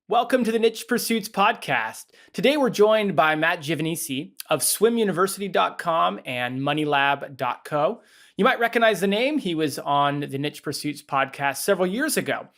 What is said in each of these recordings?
Welcome to the Niche Pursuits podcast. Today we're joined by Matt Giovanisci of swimuniversity.com and moneylab.co. You might recognize the name. He was on the Niche Pursuits podcast several years ago.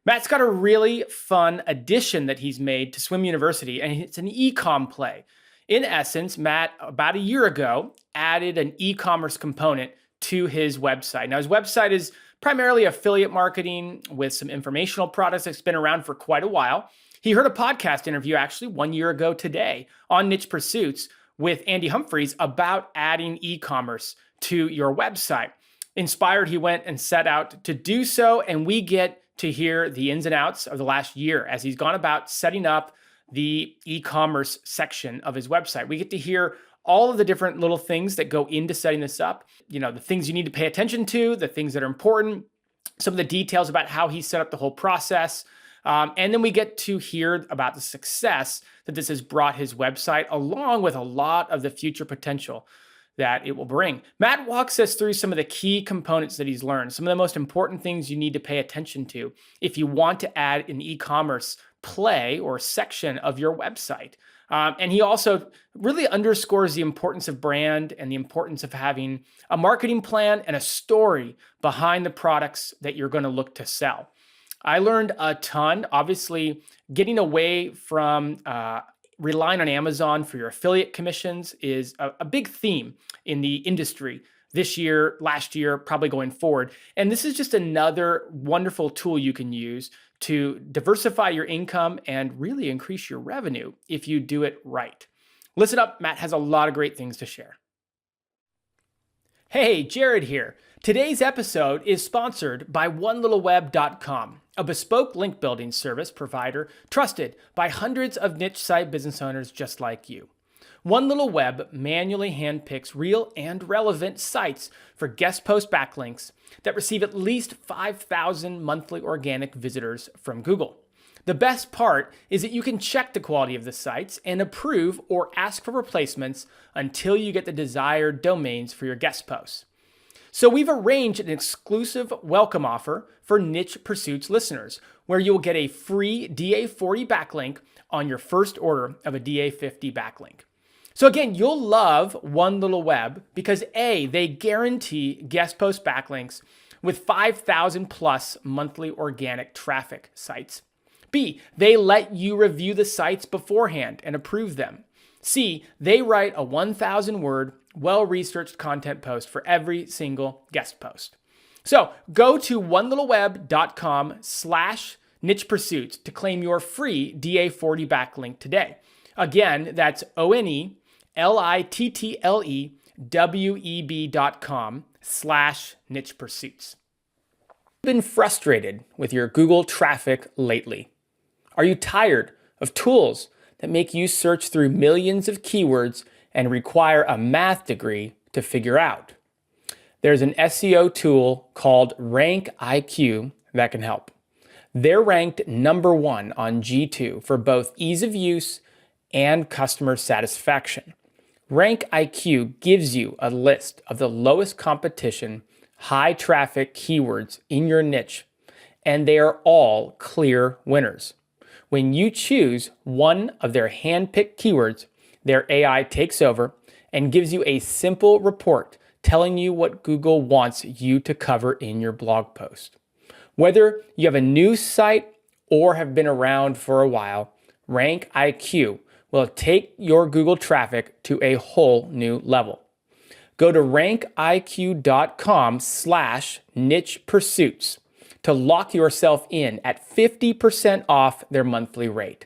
Matt's got a really fun addition that he's made to Swim University, and it's an eCom play. In essence, Matt, about a year ago, added an e-commerce component to his website. Now, his website is primarily affiliate marketing with some informational products that's been around for quite a while. He heard a podcast interview actually 1 year ago today on Niche Pursuits with Andy Humphreys about adding e-commerce to your website. Inspired, he went and set out to do so, and we get to hear the ins and outs of the last year as he's gone about setting up the e-commerce section of his website. We get to hear all of the different little things that go into setting this up, the things you need to pay attention to, the things that are important, some of the details about how he set up the whole process. And then we get to hear about the success that this has brought his website, along with a lot of the future potential that it will bring. Matt walks us through some of the key components that he's learned, some of the most important things you need to pay attention to if you want to add an e-commerce play or section of your website. And he also really underscores the importance of brand and the importance of having a marketing plan and a story behind the products that you're going to look to sell. I learned a ton. Obviously, getting away from relying on Amazon for your affiliate commissions is a big theme in the industry this year, last year, probably going forward. And this is just another wonderful tool you can use to diversify your income and really increase your revenue if you do it right. Listen up, Matt has a lot of great things to share. Hey, Jared here. Today's episode is sponsored by onelittleweb.com, a bespoke link building service provider trusted by hundreds of niche site business owners just like you. One Little Web manually handpicks real and relevant sites for guest post backlinks that receive at least 5,000 monthly organic visitors from Google. The best part is that you can check the quality of the sites and approve or ask for replacements until you get the desired domains for your guest posts. So we've arranged an exclusive welcome offer for Niche Pursuits listeners, where you'll get a free DA40 backlink on your first order of a DA50 backlink. So again, you'll love One Little Web because A, they guarantee guest post backlinks with 5,000 plus monthly organic traffic sites. B, they let you review the sites beforehand and approve them. C, they write a 1,000 word, well-researched content post for every single guest post. So go to onelittleweb.com/niche pursuits to claim your free DA40 backlink today. Again, that's onelittleweb.com/niche pursuits. Been frustrated with your Google traffic lately? Are you tired of tools that make you search through millions of keywords and require a math degree to figure out? There's an SEO tool called Rank IQ that can help. They're ranked number 1 on G2 for both ease of use and customer satisfaction. Rank IQ gives you a list of the lowest competition, high traffic keywords in your niche, and they are all clear winners. When you choose one of their hand-picked keywords, their AI takes over and gives you a simple report telling you what Google wants you to cover in your blog post. Whether you have a new site or have been around for a while, Rank IQ will take your Google traffic to a whole new level. Go to rankiq.com/niche pursuits to lock yourself in at 50% off their monthly rate.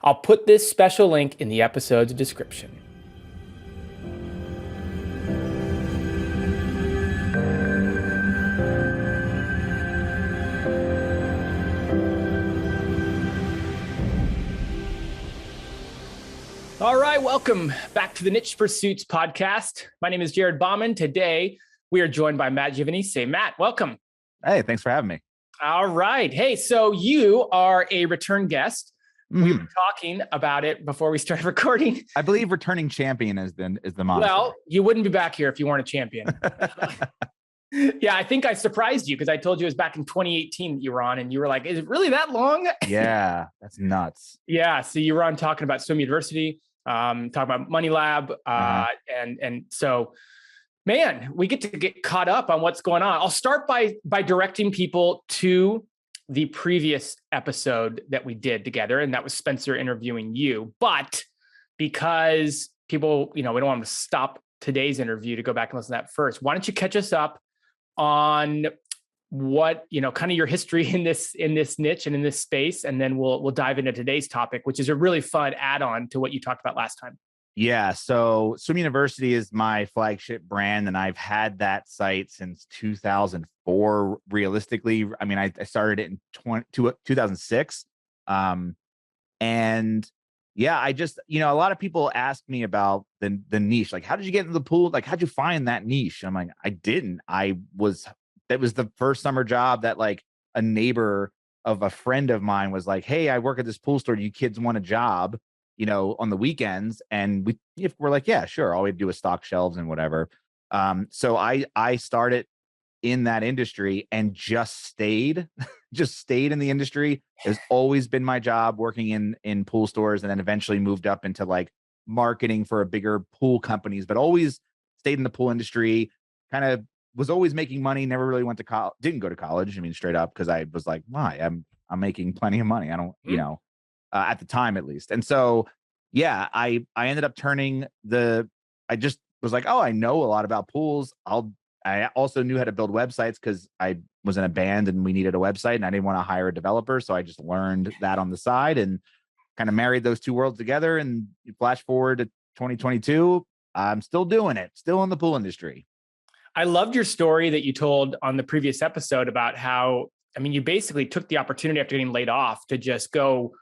I'll put this special link in the episode's description. All right, welcome back to the Niche Pursuits podcast. My name is Jared Bauman. Today, we are joined by Matt Giovanisci. Matt, welcome. Hey, thanks for having me. All right. Hey, so you are a return guest. We were talking about it before we started recording. I believe returning champion is the moniker. Well, you wouldn't be back here if you weren't a champion. Yeah, I think I surprised you because I told you it was back in 2018 that you were on, and you were like, "Is it really that long?" Yeah, that's nuts. Yeah, so you were on talking about Swim University, talking about Money Lab, Uh-huh. and so, man, we get to get caught up on what's going on. I'll start by directing people to the previous episode that we did together, and that was Spencer interviewing you. But because people, we don't want to stop today's interview to go back and listen to that first. Why don't you catch us up on what kind of your history in this niche and in this space, and then we'll dive into today's topic, which is a really fun add-on to what you talked about last time. Yeah, so Swim University is my flagship brand, and I've had that site since 2004. Realistically, I mean, I started it in 2006. And yeah, I just, a lot of people ask me about the niche. Like, how did you get into the pool? Like, how'd you find that niche? I'm like, I didn't. That was the first summer job that like a neighbor of a friend of mine was like, hey, I work at this pool store. Do you kids want a job, on the weekends? And we're like, yeah, sure. All we do is stock shelves and whatever. So I started in that industry and just stayed in the industry. It's always been my job working in pool stores, and then eventually moved up into like marketing for a bigger pool companies, but always stayed in the pool industry. Kind of was always making money, never really went to college, didn't go to college. I mean, straight up, because I was like, why? I'm making plenty of money. I don't, at the time at least. And so yeah, I ended up I just was like, oh, I know a lot about pools. I also knew how to build websites because I was in a band and we needed a website and I didn't want to hire a developer. So I just learned that on the side and kind of married those two worlds together. And you flash forward to 2022, I'm still doing it, still in the pool industry. I loved your story that you told on the previous episode about how, you basically took the opportunity after getting laid off to just go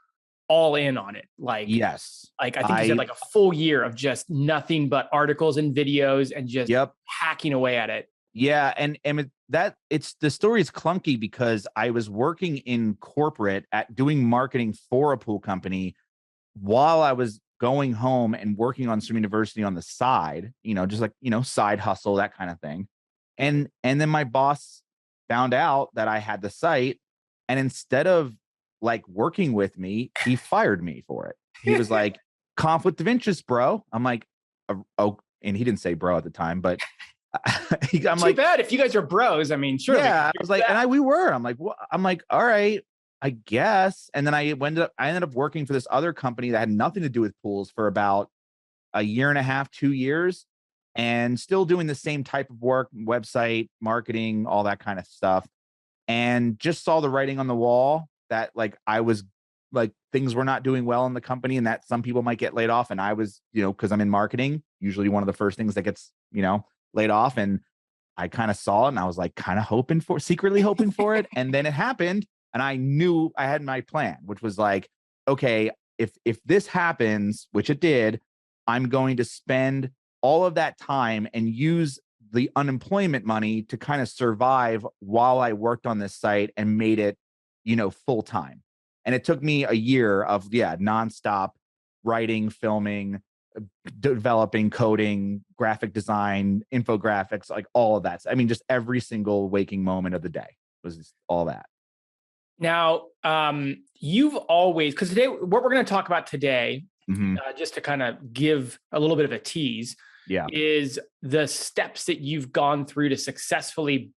all in on it. Yes. I think you said like a full year of just nothing but articles and videos and just hacking away at it. Yeah. And the story is clunky because I was working in corporate at doing marketing for a pool company while I was going home and working on Swim University on the side, just like, side hustle, that kind of thing. And then my boss found out that I had the site, and instead of like working with me, he fired me for it. He was like, conflict of interest, bro. I'm like, oh, and he didn't say bro at the time, but I'm too bad if you guys are bros. Sure. Yeah, I was like, we were. I'm like, what? I'm like, all right, I guess. And then I ended up working for this other company that had nothing to do with pools for about a year and a half, 2 years, and still doing the same type of work, website, marketing, all that kind of stuff. And just saw the writing on the wall that like I was like things were not doing well in the company and that some people might get laid off. And I was, because I'm in marketing, usually one of the first things that gets, laid off. And I kind of saw it and I was like kind of secretly hoping for it. And then it happened. And I knew I had my plan, which was like, okay, if this happens, which it did, I'm going to spend all of that time and use the unemployment money to kind of survive while I worked on this site and made it, full time. And it took me a year of, nonstop writing, filming, developing, coding, graphic design, infographics, like all of that. Just every single waking moment of the day was all that. Now, you've always, because today, what we're going to talk about today, just to kind of give a little bit of a tease, is the steps that you've gone through to successfully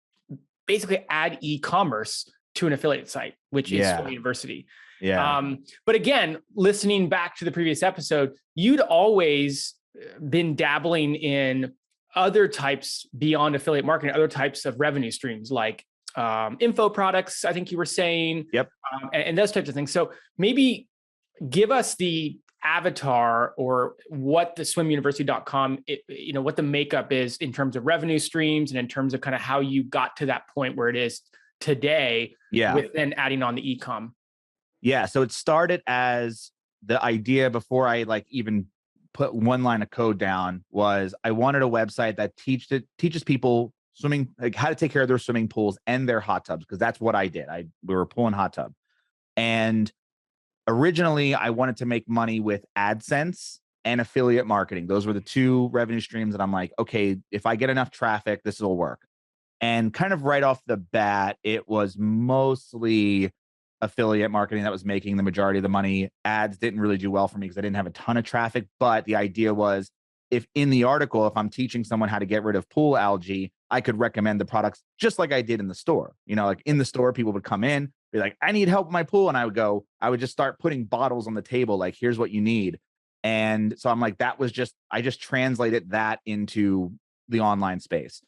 basically add e-commerce to an affiliate site, which is Swim University. Yeah. But again, listening back to the previous episode, you'd always been dabbling in other types beyond affiliate marketing, other types of revenue streams like info products, I think you were saying, and those types of things. So maybe give us the avatar or what the swimuniversity.com, what the makeup is in terms of revenue streams and in terms of kind of how you got to that point where it is today with then adding on the eCom. Yeah. So it started as the idea before I like even put one line of code down was I wanted a website that teaches people swimming, like how to take care of their swimming pools and their hot tubs. Cause that's what I did. We were pulling hot tub. And originally I wanted to make money with AdSense and affiliate marketing. Those were the two revenue streams that I'm like, okay, if I get enough traffic, this will work. And kind of right off the bat, it was mostly affiliate marketing that was making the majority of the money. Ads didn't really do well for me because I didn't have a ton of traffic. But the idea was, if in the article, if I'm teaching someone how to get rid of pool algae, I could recommend the products just like I did in the store. You know, like in the store, people would come in, be like, I need help with my pool. And I would just start putting bottles on the table, like, here's what you need. And so I'm like, I just translated that into the online space.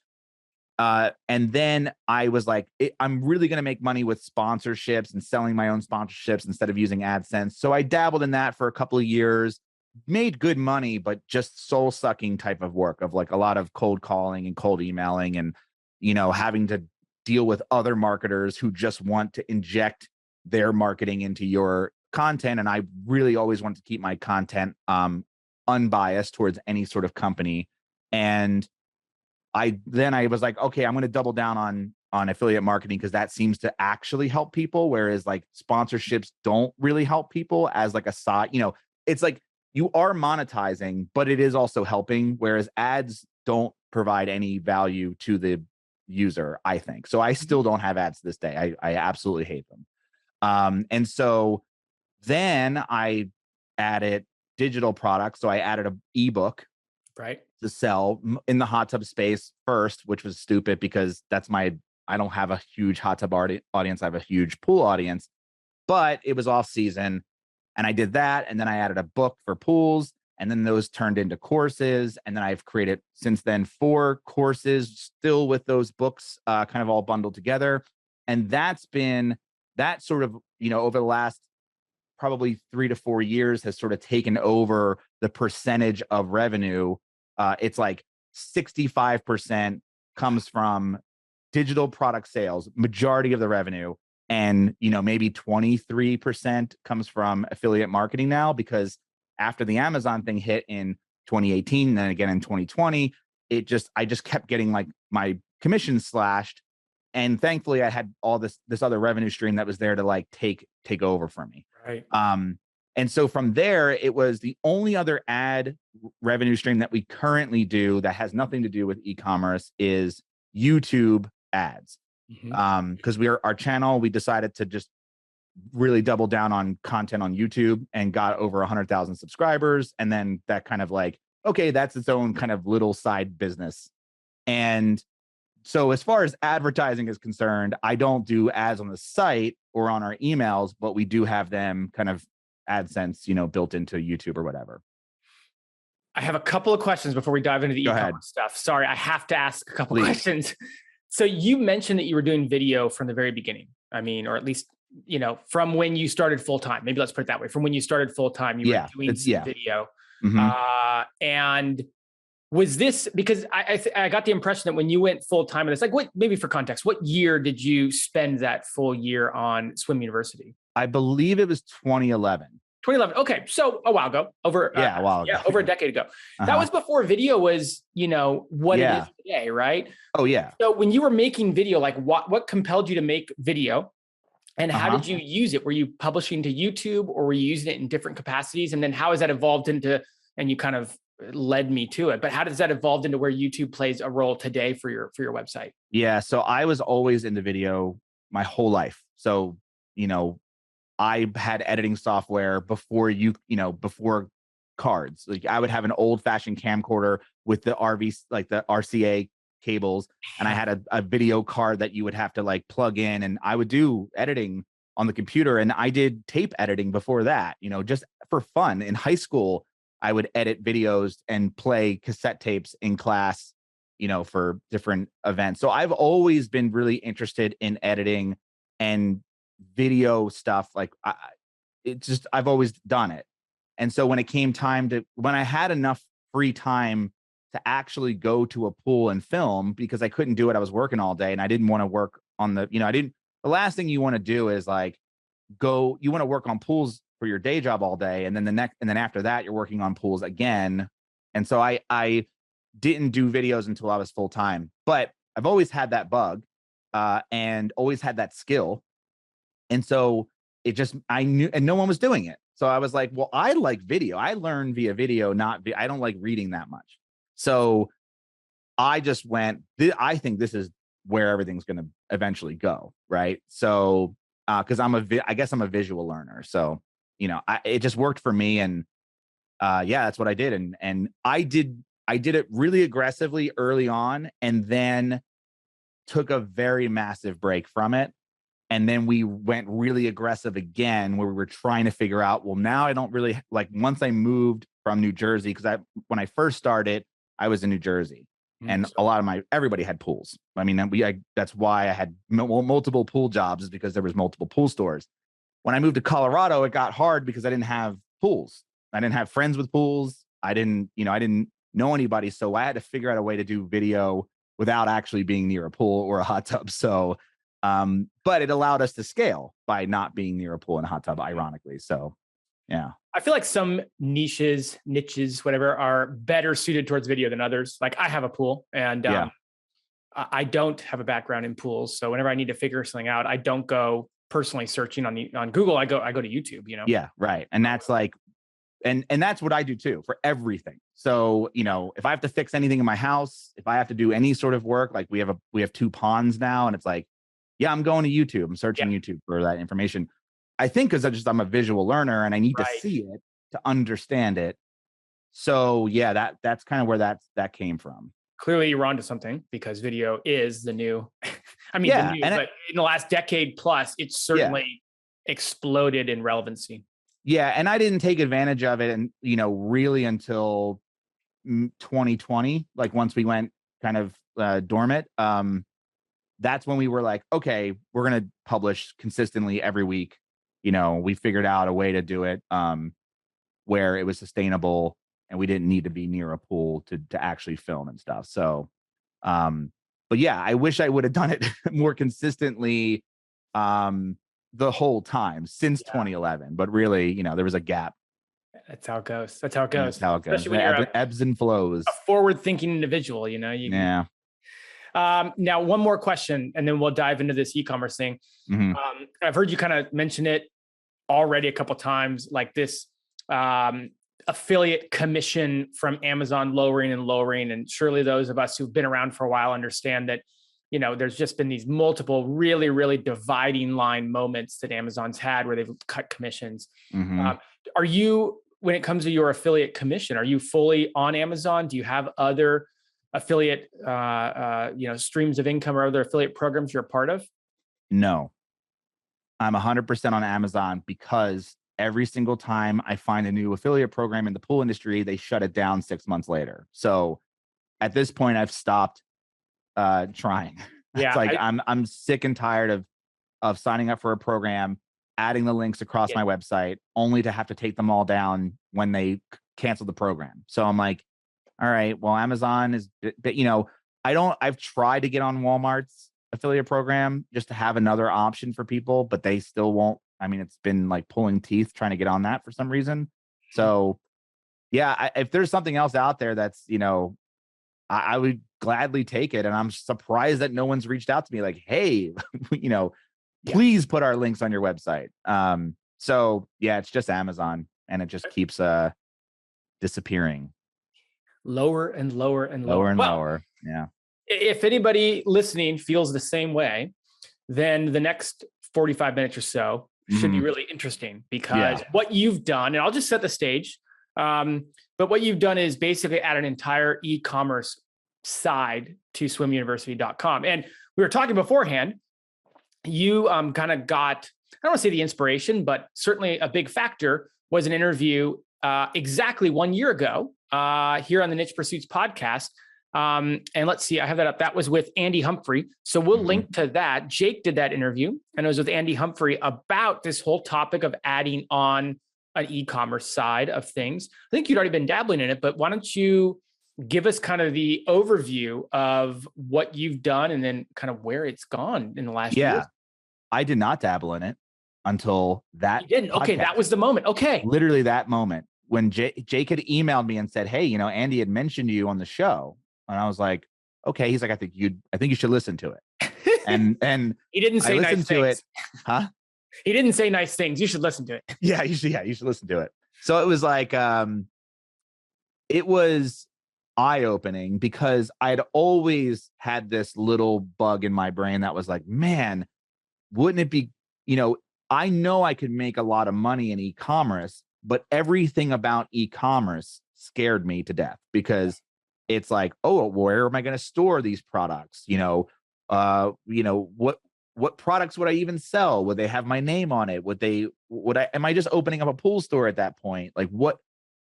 And then I was like, I'm really going to make money with sponsorships and selling my own sponsorships instead of using AdSense. So I dabbled in that for a couple of years, made good money, but just soul sucking type of work of like a lot of cold calling and cold emailing and, having to deal with other marketers who just want to inject their marketing into your content. And I really always want to keep my content unbiased towards any sort of company. And I was like, okay, I'm going to double down on affiliate marketing because that seems to actually help people. Whereas like sponsorships don't really help people as like a side, it's like you are monetizing, but it is also helping. Whereas ads don't provide any value to the user, I think. So I still don't have ads to this day. I absolutely hate them. And so then I added digital products. So I added an ebook Right. to sell in the hot tub space first, which was stupid because I don't have a huge hot tub audience. I have a huge pool audience, but it was off season and I did that. And then I added a book for pools and then those turned into courses. And then I've created since then 4 courses still with those books kind of all bundled together. And that's been that sort of, over the last probably 3 to 4 years has sort of taken over the percentage of revenue. It's like 65% comes from digital product sales, majority of the revenue. And, maybe 23% comes from affiliate marketing now, because after the Amazon thing hit in 2018, and then again in 2020, I just kept getting like my commission slashed. And thankfully I had all this other revenue stream that was there to like take over for me. Right. And so from there, it was the only other ad revenue stream that we currently do that has nothing to do with e-commerce is YouTube ads. Because our channel, we decided to just really double down on content on YouTube and got over 100,000 subscribers. And then that kind of like, okay, that's its own kind of little side business. And so as far as advertising is concerned, I don't do ads on the site or on our emails, but we do have them kind of AdSense, built into YouTube or whatever. I have a couple of questions before we dive into the Go e-commerce ahead. stuff. Sorry, I have to ask a couple Please. questions. So you mentioned that you were doing video from the very beginning. I mean, or at least, from when you started full-time. Maybe let's put it that way. From when you started full-time, you were doing video. Mm-hmm. And was this because I got the impression that when you went full-time, and it's like, maybe for context, what year did you spend that full year on Swim University? I believe it was 2011. 2011. Okay. So a while ago, a while ago. over a decade ago. That was before video was, what it is today, right? Oh yeah. So when you were making video, like what compelled you to make video and how did you use it? Were you publishing to YouTube or were you using it in different capacities? And then how has that evolved into, and you kind of led me to it, but how does that evolve into where YouTube plays a role today for your website? Yeah. So I was always into video my whole life. So, I had editing software before before cards. Like I would have an old fashioned camcorder with the like the RCA cables. And I had a video card that you would have to like plug in, and I would do editing on the computer. And I did tape editing before that, just for fun. In high school, I would edit videos and play cassette tapes in class, for different events. So I've always been really interested in editing and video stuff. Like I've always done it. And so when it came time when I had enough free time to actually go to a pool and film, because I couldn't do it, I was working all day and I didn't want to work on the last thing you want to do is like you want to work on pools for your day job all day. And then after that, you're working on pools again. And so I didn't do videos until I was full time, but I've always had that bug and always had that skill. And so I knew, and no one was doing it. So I was like, well, I like video. I learn via video, I don't like reading that much. So I just went, I think this is where everything's going to eventually go. Right. So, cause I guess I'm a visual learner. So, it just worked for me. And, yeah, that's what I did. And I did it really aggressively early on, and then took a very massive break from it. And then we went really aggressive again, where we were trying to figure out, well, now I don't really like, once I moved from New Jersey, because when I first started, I was in New Jersey, and a lot of everybody had pools. I mean, that's why I had multiple pool jobs, is because there was multiple pool stores. When I moved to Colorado, it got hard because I didn't have pools. I didn't have friends with pools. I didn't know anybody. So I had to figure out a way to do video without actually being near a pool or a hot tub. So, but it allowed us to scale by not being near a pool and a hot tub, ironically. So, yeah. I feel like some niches, whatever, are better suited towards video than others. Like I have a pool, and I don't have a background in pools. So whenever I need to figure something out, I don't go personally searching on Google. I go to YouTube, Yeah, right. And that's like, and that's what I do too for everything. So, if I have to fix anything in my house, if I have to do any sort of work, like we have 2 ponds now, and it's like, yeah, I'm going to YouTube. I'm searching YouTube for that information. I think because I'm a visual learner, and I need to see it to understand it. So yeah, that's kind of where that came from. Clearly you're onto something, because video is the new, but in the last decade plus, it's certainly exploded in relevancy. Yeah. And I didn't take advantage of it, and, really until 2020, like once we went kind of dormant, that's when we were like, okay, we're going to publish consistently every week. We figured out a way to do it where it was sustainable, and we didn't need to be near a pool to actually film and stuff. So, but yeah, I wish I would have done it more consistently the whole time since 2011. But really, there was a gap. That's how it goes. That's how it goes. That's how it goes. Especially when you're ebbs and flows. A forward-thinking individual, Yeah. Now, one more question, and then we'll dive into this e-commerce thing. Mm-hmm. I've heard you kind of mention it already a couple of times, like this affiliate commission from Amazon lowering. And surely those of us who've been around for a while understand that, there's just been these multiple really, really dividing line moments that Amazon's had where they've cut commissions. Mm-hmm. Are you, when it comes to your affiliate commission, are you fully on Amazon? Do you have other affiliate, streams of income or other affiliate programs you're a part of? No, I'm 100% on Amazon, because every single time I find a new affiliate program in the pool industry, they shut it down 6 months later. So at this point, I've stopped trying. Yeah, it's like I'm sick and tired of signing up for a program, adding the links across my website, only to have to take them all down when they cancel the program. So I'm like, all right, well, Amazon is, I've tried to get on Walmart's affiliate program just to have another option for people, but they still won't. I mean, it's been like pulling teeth trying to get on that for some reason. So yeah, if there's something else out there that's, I would gladly take it. And I'm surprised that no one's reached out to me like, hey, please put our links on your website. So yeah, it's just Amazon, and it just keeps disappearing. Lower and lower and lower. Lower. Yeah. If anybody listening feels the same way, then the next 45 minutes or so should be really interesting, because what you've done, and I'll just set the stage, but what you've done is basically add an entire e-commerce side to swimuniversity.com. And we were talking beforehand, you kind of got, I don't want to say the inspiration, but certainly a big factor was an interview exactly 1 year ago here on the Niche Pursuits podcast. And let's see, I have that up. That was with Andy Humphrey. So we'll link to that. Jake did that interview, and it was with Andy Humphrey about this whole topic of adding on an e-commerce side of things. I think you'd already been dabbling in it, but why don't you give us kind of the overview of what you've done, and then kind of where it's gone in the last year? I did not dabble in it until that. You didn't? Okay, that was the moment. Okay. Literally that moment when Jake had emailed me and said, hey, Andy had mentioned you on the show. And I was like, okay. He's like, I think you should listen to it. And he didn't say nice things. To it. Huh? He didn't say nice things. You should listen to it. Yeah, you should listen to it. So it was like, it was eye-opening because I'd always had this little bug in my brain that was like, man, wouldn't it be, I know I could make a lot of money in e-commerce, but everything about e-commerce scared me to death because it's like, oh, where am I going to store these products? What products would I even sell? Would they have my name on it? Am I just opening up a pool store at that point? Like what?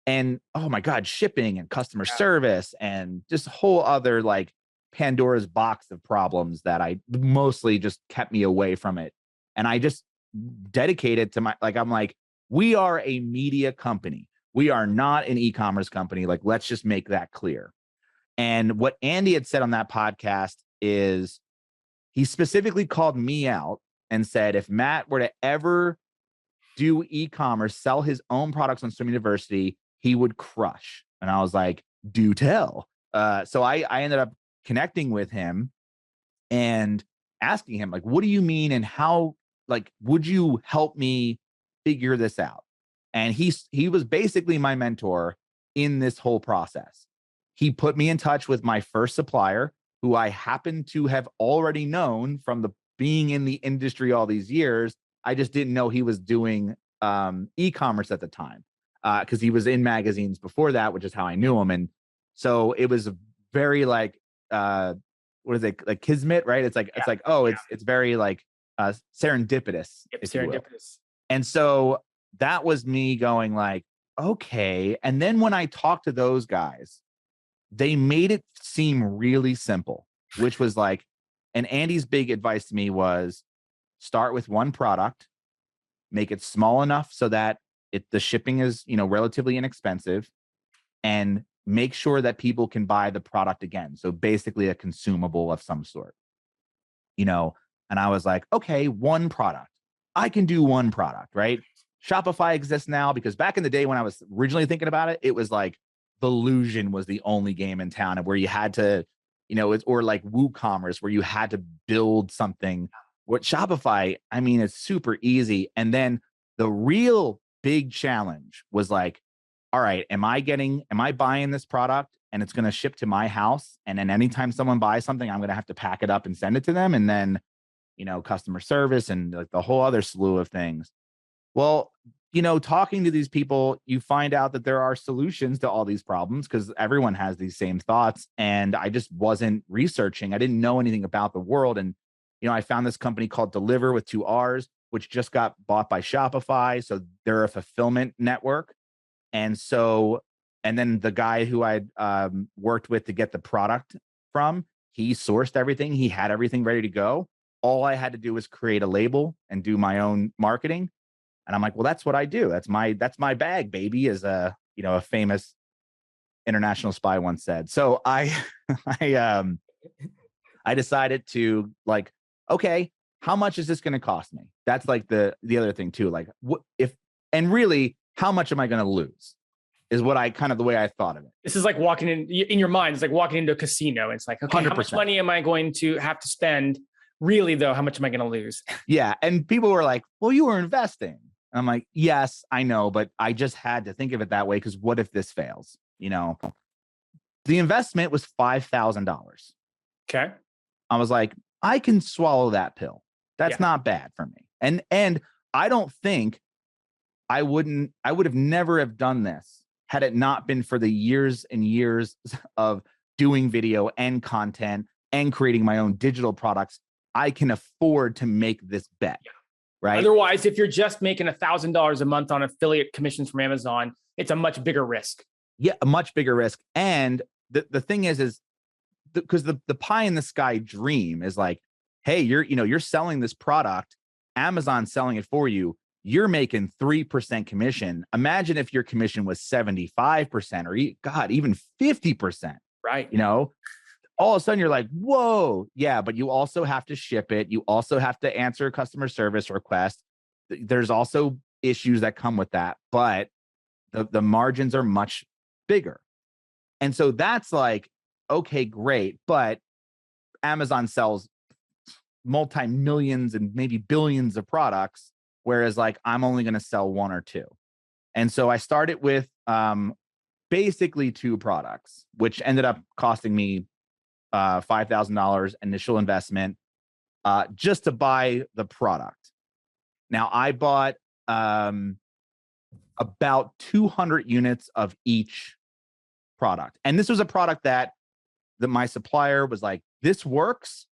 And oh my God, shipping and customer service and just whole other like Pandora's box of problems that I mostly just kept me away from it. And I just dedicated to I'm like, we are a media company. We are not an e-commerce company. Like, let's just make that clear. And what Andy had said on that podcast is he specifically called me out and said, if Matt were to ever do e-commerce, sell his own products on Swim University, he would crush. And I was like, do tell. So I ended up connecting with him and asking him, like, what do you mean? And how, like, would you help me figure this out? And he was basically my mentor in this whole process. He put me in touch with my first supplier, who I happen to have already known from the being in the industry all these years. I just didn't know he was doing e-commerce at the time because he was in magazines before that, which is how I knew him. And so it was very like, what is it, like kismet, right? It's like, it's very like serendipitous. Yep, serendipitous. And so that was me going like, okay. And then when I talked to those guys, they made it seem really simple, which was like, and Andy's big advice to me was start with one product, make it small enough so that the shipping is, relatively inexpensive, and make sure that people can buy the product again. So basically a consumable of some sort, and I was like, okay, one product. I can do one product, right? Shopify exists now because back in the day when I was originally thinking about it, it was like Volusion was the only game in town where you had to, or like WooCommerce where you had to build something. What Shopify, I mean, it's super easy. And then the real big challenge was like, all right, am I buying this product and it's going to ship to my house? And then anytime someone buys something, I'm going to have to pack it up and send it to them. And then, customer service and like the whole other slew of things. Well, talking to these people, you find out that there are solutions to all these problems because everyone has these same thoughts. And I just wasn't researching. I didn't know anything about the world. And, I found this company called Deliver with 2 R's, which just got bought by Shopify. So they're a fulfillment network. And then the guy who I'd worked with to get the product from, he sourced everything. He had everything ready to go. All I had to do was create a label and do my own marketing. And I'm like, well, that's what I do. That's my bag, baby, as a famous international spy once said. So I decided to like, okay, how much is this going to cost me? That's like the other thing too. Like and really, how much am I going to lose is what the way I thought of it. This is like walking in your mind. It's like walking into a casino. It's like, okay, 100%. How much money am I going to have to spend? Really though, how much am I going to lose? Yeah. And people were like, well, you were investing. And I'm like, yes, I know, but I just had to think of it that way because what if this fails? The investment was $5,000. Okay. I was like, I can swallow that pill. That's not bad for me. And I don't think I would have never have done this had it not been for the years and years of doing video and content and creating my own digital products. I can afford to make this bet. Yeah. Right. Otherwise, if you're just making $1,000 a month on affiliate commissions from Amazon, it's a much bigger risk. Yeah, a much bigger risk. And the thing is because the pie in the sky dream is like, hey, you're selling this product, Amazon's selling it for you. You're making 3% commission. Imagine if your commission was 75% or God, even 50%. Right. All of a sudden you're like, whoa, yeah, but you also have to ship it. You also have to answer a customer service request. There's also issues that come with that, but the margins are much bigger. And so that's like, okay, great. But Amazon sells multi-millions and maybe billions of products, whereas like I'm only going to sell 1 or 2. And so I started with basically 2 products, which ended up costing me $5,000 initial investment just to buy the product. Now I bought about 200 units of each product, and this was a product that my supplier was like, "This works.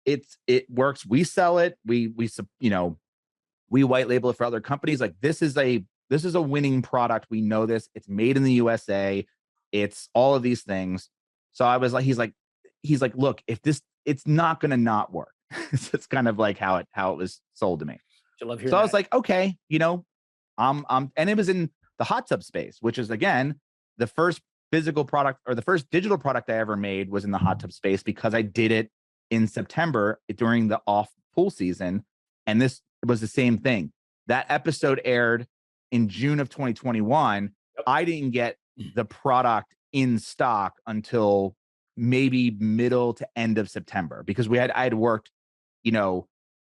It works. We sell it. We white label it for other companies. Like this is a winning product. We know this. It's made in the USA. It's all of these things." So I was like, he's like, "Look, if this, it's not going to not work." It's kind of like how it was sold to me. I love hearing So I was that. like, okay, and it was in the hot tub space, which is again the first physical product or the first digital product I ever made was in the hot tub space because I did it in September during the off pool season. And this was the same thing. That episode aired in June of 2021. Yep. I didn't get the product in stock until maybe middle to end of September because I had worked,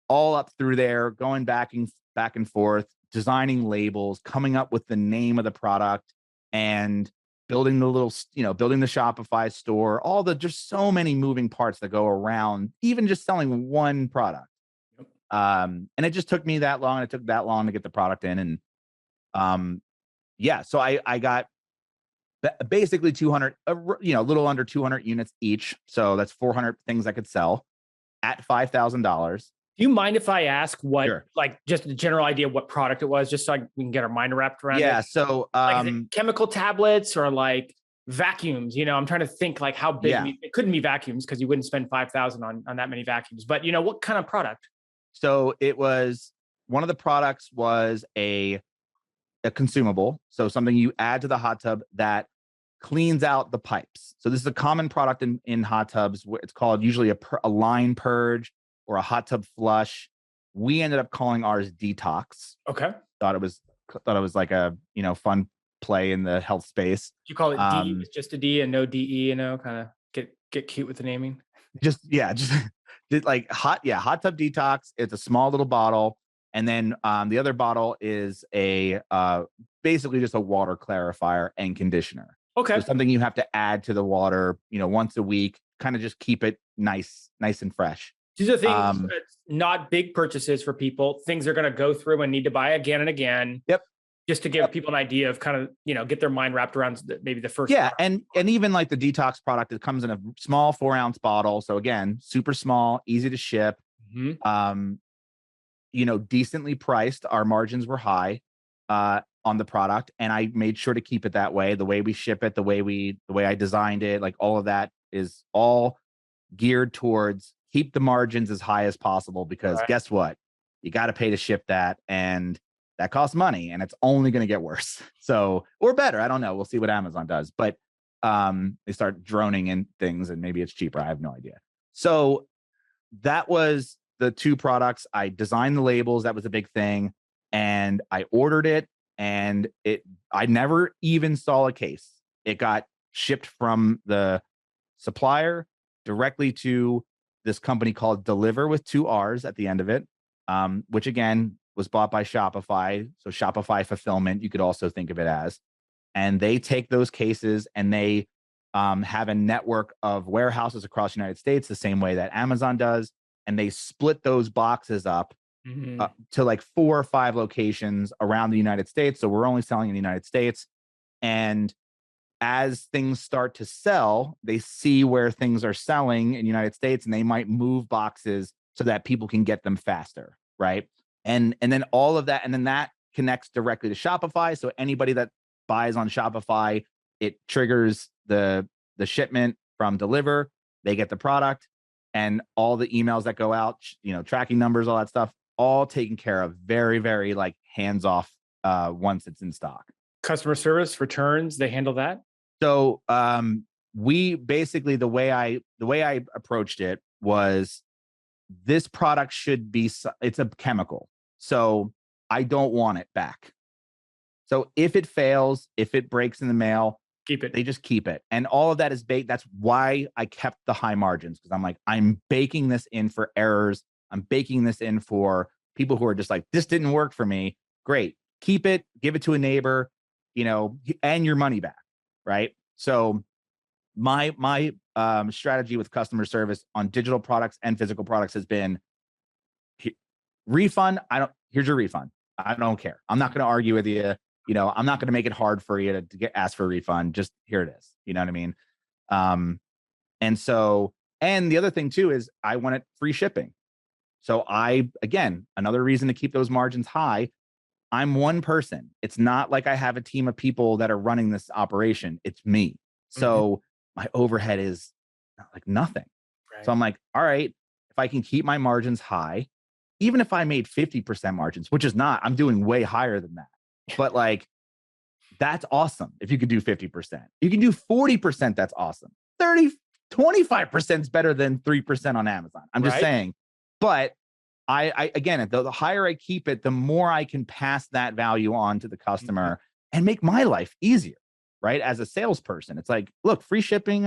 all up through there, going back and forth, designing labels, coming up with the name of the product, and building building the Shopify store, just so many moving parts that go around, even just selling one product. Yep. And it just took me that long. It took that long to get the product in. And so I got basically 200, a little under 200 units each. So that's 400 things I could sell at $5,000. Do you mind if I ask what, Sure. like, just a general idea of what product it was, just so we can get our mind wrapped around it? Yeah. So, Like, is it chemical tablets or like vacuums? I'm trying to think like how big. Yeah. It couldn't be vacuums because you wouldn't spend 5,000 on that many vacuums. But what kind of product? So it was one of the products was a consumable. So something you add to the hot tub that cleans out the pipes. So this is a common product in hot tubs. It's called usually a line purge or a hot tub flush. We ended up calling ours detox. Okay. Thought it was like a fun play in the health space. You call it D? It's just a D and no DE. Kind of get cute with the naming. Just did like hot tub detox. It's a small little bottle, and then the other bottle is a basically just a water clarifier and conditioner. Okay. So something you have to add to the water, once a week, kind of just keep it nice and fresh. These are things that's not big purchases for people. Things they're going to go through and need to buy again and again. Yep. Just to give people an idea of kind of, get their mind wrapped around maybe the first. Yeah. And even like the detox product, it comes in a small 4-ounce bottle. So again, super small, easy to ship, decently priced. Our margins were high on the product. And I made sure to keep it that way. The way we ship it, the way I designed it, like all of that is all geared towards keep the margins as high as possible because guess what? You got to pay to ship that. And that costs money and it's only going to get worse. So, or better. I don't know. We'll see what Amazon does, but they start droning in things and maybe it's cheaper. I have no idea. So that was the 2 products. I designed the labels. That was a big thing. And I ordered it and I never even saw a case. It got shipped from the supplier directly to this company called Deliver with 2 R's at the end of it, which again was bought by Shopify. So Shopify Fulfillment, you could also think of it as. And they take those cases and they have a network of warehouses across the United States, the same way that Amazon does. And they split those boxes up to like 4 or 5 locations around the United States. So we're only selling in the United States. And as things start to sell, they see where things are selling in the United States and they might move boxes so that people can get them faster, right? And then all of that, and then that connects directly to Shopify. So anybody that buys on Shopify, it triggers the shipment from Deliver. They get the product and all the emails that go out, tracking numbers, all that stuff, all taken care of. Very, very like hands off once it's in stock. Customer service, returns, they handle that. So we basically the way I approached it was this product it's a chemical. So I don't want it back. So if it fails, if it breaks in the mail, keep it. They just keep it. And all of that is baked. That's why I kept the high margins because I'm like, I'm baking this in for errors. I'm baking this in for people who are just like, this didn't work for me. Great. Keep it, give it to a neighbor, and your money back. right? So my strategy with customer service on digital products and physical products has been refund. Here's your refund. I don't care. I'm not going to argue with you. I'm not going to make it hard for you to ask for a refund. Just here it is. You know what I mean? And the other thing too is I wanted free shipping. So again, another reason to keep those margins high. I'm one person. It's not like I have a team of people that are running this operation. It's me. So my overhead is like nothing. Right. So I'm like, all right, if I can keep my margins high, even if I made 50% margins, which is not, I'm doing way higher than that. But like, that's awesome. If you could do 50%, you can do 40%. That's awesome. 25% is better than 3% on Amazon. I'm just saying, but I again, the higher I keep it, the more I can pass that value on to the customer and make my life easier, right? As a salesperson, it's like, look, free shipping,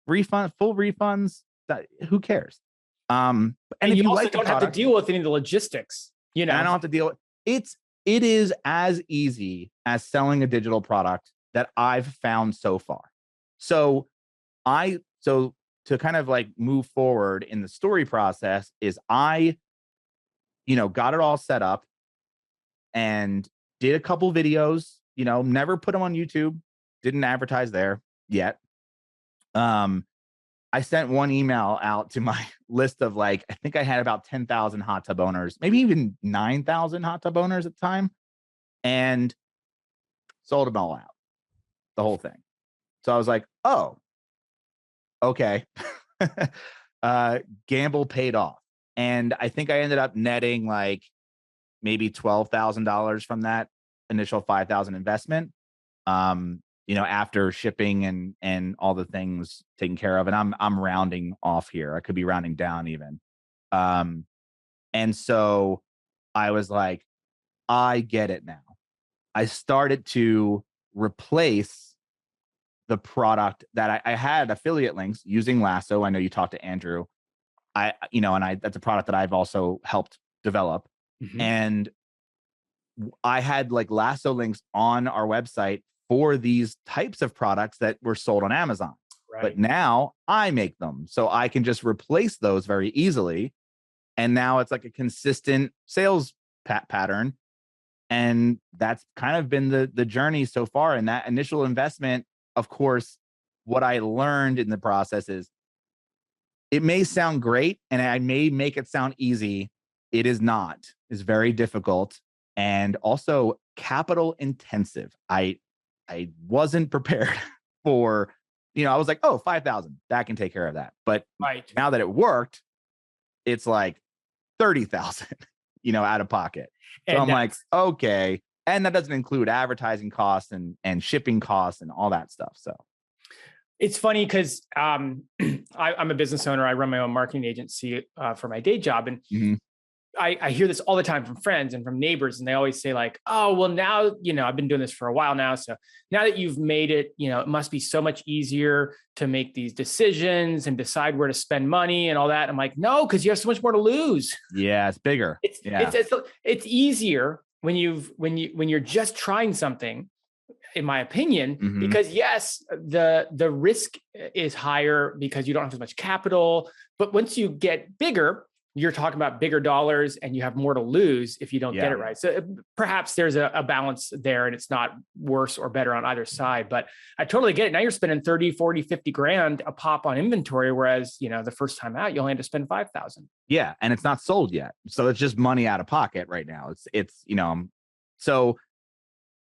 refund, full refunds. Who cares? And if you you also like don't have to deal with any of the logistics, and I don't have to deal with it is as easy as selling a digital product that I've found so far. So to kind of like move forward in the story process is I, got it all set up and did a couple videos, never put them on YouTube, didn't advertise there yet. I sent one email out to my list of I think I had about 10,000 hot tub owners, maybe even 9,000 hot tub owners at the time, and sold them all out, the whole thing. So I was like, oh, okay. Gamble paid off. And I think I ended up netting maybe $12,000 from that initial 5,000 investment. After shipping and all the things taken care of, and I'm rounding off here. I could be rounding down even. And so I was like, I get it now. I started to replace the product that I had affiliate links using Lasso. I know you talked to Andrew. That's a product that I've also helped develop. And I had Lasso links on our website for these types of products that were sold on Amazon. Right. But now I make them. So I can just replace those very easily. And now it's like a consistent sales pattern. And that's kind of been the journey so far. And that initial investment, of course, what I learned in the process is it may sound great and I may make it sound easy. It is not. It's very difficult and also capital intensive. I wasn't prepared for, I was like, oh, 5,000, that can take care of that. But now that it worked, it's like 30,000, out of pocket. So I'm like, okay. And that doesn't include advertising costs and shipping costs and all that stuff. So it's funny because I'm a business owner. I run my own marketing agency for my day job. And I hear this all the time from friends and from neighbors. And they always say oh, well, now, I've been doing this for a while now. So now that you've made it, it must be so much easier to make these decisions and decide where to spend money and all that. I'm like, no, because you have so much more to lose. Yeah, it's bigger. It's easier when you're just trying something, in my opinion, because yes, the risk is higher because you don't have as much capital. But once you get bigger, you're talking about bigger dollars and you have more to lose if you don't get it right. So perhaps there's a balance there and it's not worse or better on either side, but I totally get it. Now you're spending 30, 40, 50 grand a pop on inventory. Whereas, the first time out, you only had to spend 5,000. Yeah. And it's not sold yet. So it's just money out of pocket right now. It's so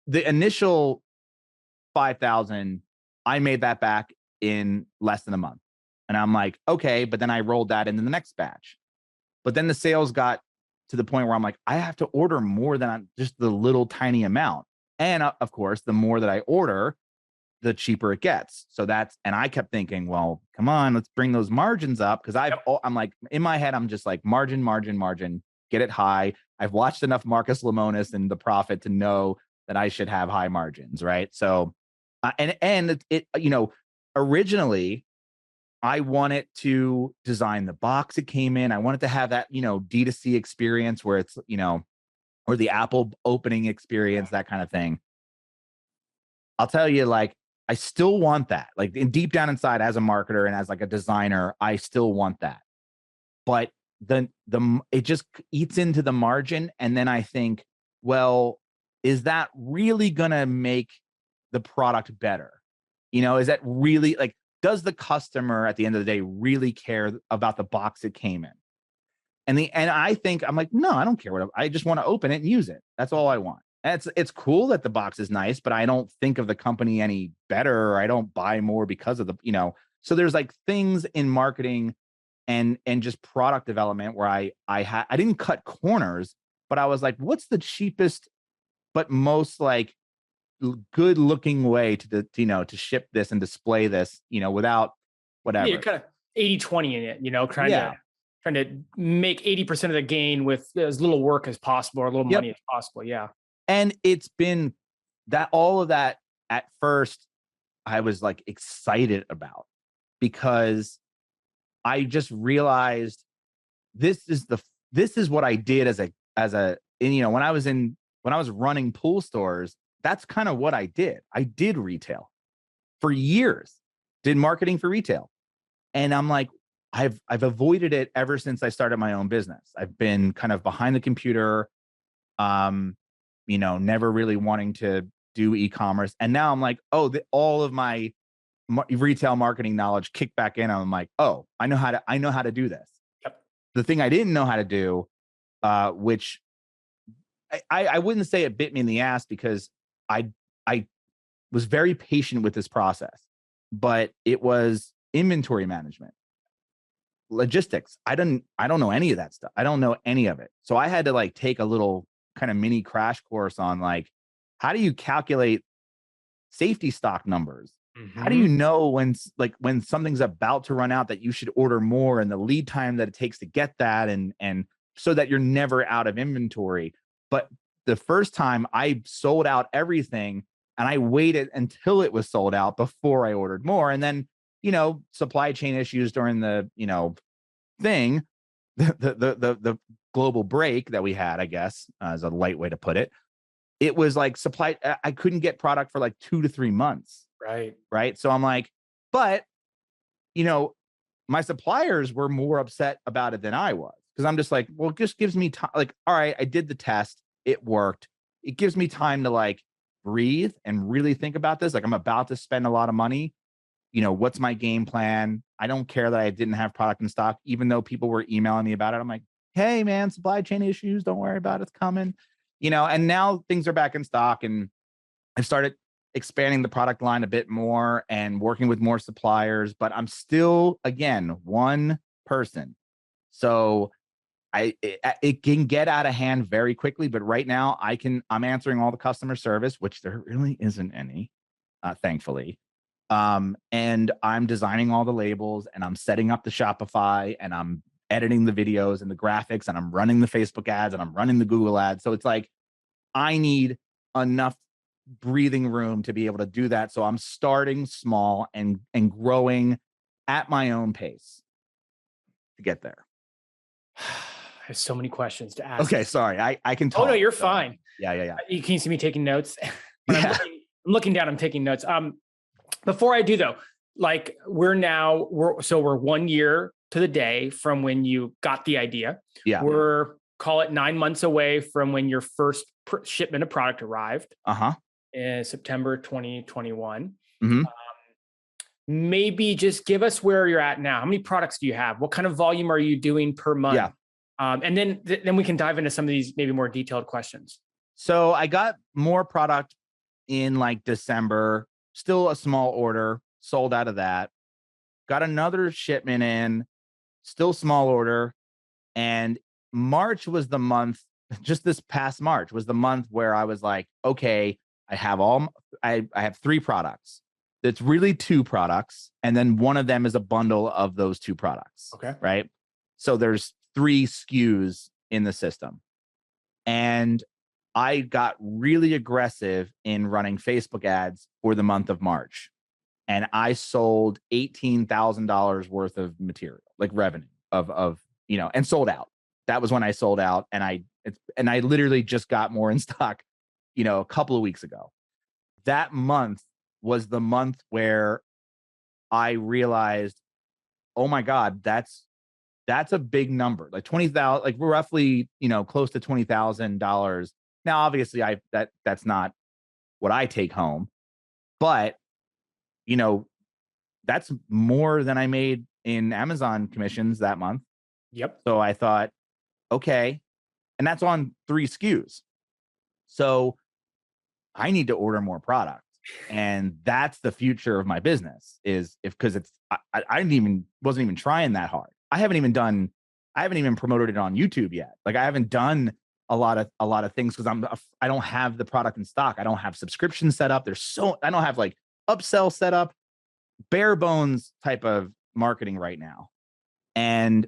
the initial 5,000, I made that back in less than a month. And I'm like, okay, but then I rolled that into the next batch. But then the sales got to the point where I'm like, I have to order more than just the little tiny amount. And of course, the more that I order, the cheaper it gets. So and I kept thinking, well, come on, let's bring those margins up. Cause I'm like, in my head, I'm just like margin, get it high. I've watched enough Marcus Lemonis and The Prophet to know that I should have high margins. Right. So, and it originally, I wanted to design the box it came in. I wanted to have that, D2C experience where it's, or the Apple opening experience, that kind of thing. I'll tell you, I still want that. Like deep down inside, as a marketer and as like a designer, I still want that. But it just eats into the margin. And then I think, well, is that really gonna make the product better? Is that really like, does the customer at the end of the day really care about the box it came in? And I think I'm like, no, I don't care I just want to open it and use it. That's all I want. And it's cool that the box is nice, but I don't think of the company any better, or I don't buy more because of so there's like things in marketing and just product development where I didn't cut corners, but I was like, what's the cheapest but most like good looking way to ship this and display this, without whatever. Yeah, you're kind of 80-20 in it, Yeah. trying to make 80% of the gain with as little work as possible, or a little money as possible. Yeah. And it's been all of that at first I was like excited about, because I just realized this is what I did when I was running pool stores. That's kind of what I did. I did retail for years, did marketing for retail. And I'm like, I've avoided it ever since I started my own business. I've been kind of behind the computer, never really wanting to do e-commerce. And now I'm like, oh, all of my retail marketing knowledge kicked back in. I'm like, oh, I know how to do this. Yep. The thing I didn't know how to do, which I wouldn't say it bit me in the ass, because I was very patient with this process, but it was inventory management, logistics. I don't know any of that stuff. I don't know any of it. So I had to like take a little kind of mini crash course on like, how do you calculate safety stock numbers? Mm-hmm. How do you know when something's about to run out that you should order more, and the lead time that it takes to get that, and so that you're never out of inventory? But the first time I sold out everything, and I waited until it was sold out before I ordered more. And then, supply chain issues during the, thing, the global break that we had, I guess, is a light way to put it. It was like I couldn't get product for like 2 to 3 months. Right. So I'm like, but, my suppliers were more upset about it than I was, because I'm just like, well, it just gives me time. Like, all right, I did the test. It worked. It gives me time to like breathe and really think about this. Like, I'm about to spend a lot of money. What's my game plan? I don't care that I didn't have product in stock, even though people were emailing me about it. I'm like, hey man, supply chain issues. Don't worry about it. It's coming, and now things are back in stock, and I've started expanding the product line a bit more and working with more suppliers, but I'm still, again, one person. So it can get out of hand very quickly, but right now I'm answering all the customer service, which there really isn't any, thankfully. And I'm designing all the labels, and I'm setting up the Shopify, and I'm editing the videos and the graphics, and I'm running the Facebook ads, and I'm running the Google ads. So it's like, I need enough breathing room to be able to do that. So I'm starting small and growing at my own pace to get there. I have so many questions to ask. Okay, sorry. I can talk. Oh no, you're fine. Yeah. You can see me taking notes. Yeah. I'm looking down, I'm taking notes. Before I do though, like we're 1 year to the day from when you got the idea. Yeah. We're, call it 9 months away from when your first shipment of product arrived. In September 2021. Mm-hmm. Maybe just give us where you're at now. How many products do you have? What kind of volume are you doing per month? Yeah. And then we can dive into some of these maybe more detailed questions. So I got more product in like December, still a small order, sold out of that. Got another shipment in, still small order. And March was the month, just this past March was the month where I was like, okay, I have 3 products. It's really 2 products. And then one of them is a bundle of those 2 products. Okay. Right. So there's 3 SKUs in the system. And I got really aggressive in running Facebook ads for the month of March. And I sold $18,000 worth of material, like revenue and sold out. That was when I sold out. And I literally just got more in stock, a couple of weeks ago. That month was the month where I realized, oh my God, that's a big number. Like 20,000, like we're roughly, close to $20,000. Now, obviously, that's not what I take home, but you know, that's more than I made in Amazon commissions that month. Yep. So I thought, okay, and that's on 3 SKUs. So I need to order more product. And that's the future of my business is because I wasn't even trying that hard. I haven't even promoted it on YouTube yet. Like I haven't done a lot of things because I don't have the product in stock. I don't have subscription set up. I don't have like upsell set up, bare bones type of marketing right now. And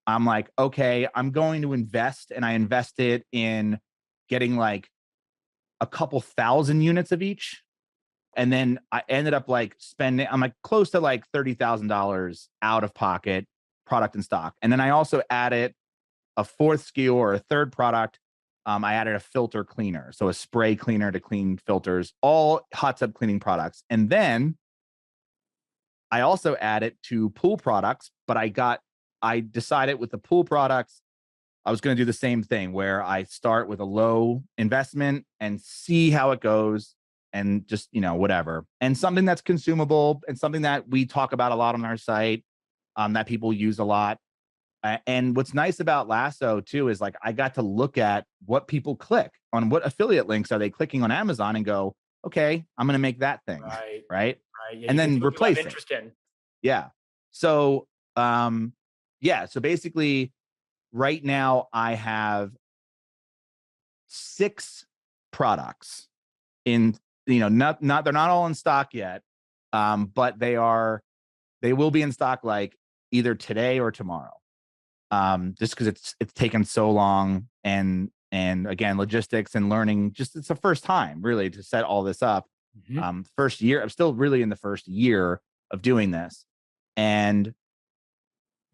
I'm like, okay, I'm going to invest, and I invested in getting like a couple thousand units of each. And then I ended up like I'm like close to like $30,000 out of pocket product in stock. And then I also added a 4th SKU or a 3rd product. I added a filter cleaner. So a spray cleaner to clean filters, all hot tub cleaning products. And then I also added 2 pool products, but I decided with the pool products, I was going to do the same thing where I start with a low investment and see how it goes and just, whatever. And something that's consumable and something that we talk about a lot on our site, that people use a lot. And what's nice about Lasso too is like I got to look at what people click on, what affiliate links are they clicking on Amazon, and go, okay, I'm going to make that thing. Right. Right. Right. Yeah, And you can then see what people have replace it. interest in. Yeah. So, so basically right now I have 6 products in, not they're not all in stock yet. But they will be in stock like either today or tomorrow. Just because it's taken so long, and again, logistics and learning, just it's the first time really to set all this up. First year, I'm still really in the first year of doing this. And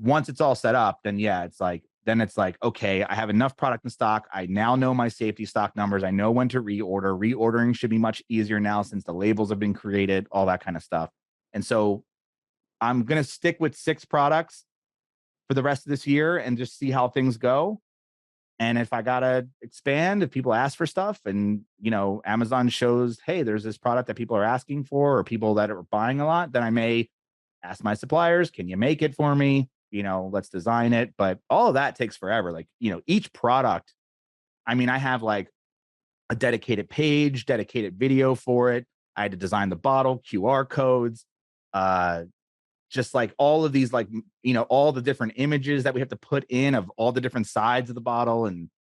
once it's all set up, then it's like, okay, I have enough product in stock. I now know my safety stock numbers. I know when to reorder. Reordering should be much easier now since the labels have been created, all that kind of stuff. And so I'm going to stick with 6 products for the rest of this year and just see how things go. And if I got to expand, if people ask for stuff and, Amazon shows, hey, there's this product that people are asking for or people that are buying a lot, then I may ask my suppliers, can you make it for me? Let's design it. But all of that takes forever. Like, each product, I mean, I have like a dedicated page, dedicated video for it. I had to design the bottle, QR codes, just like all of these, like, all the different images that we have to put in of all the different sides of the bottle and,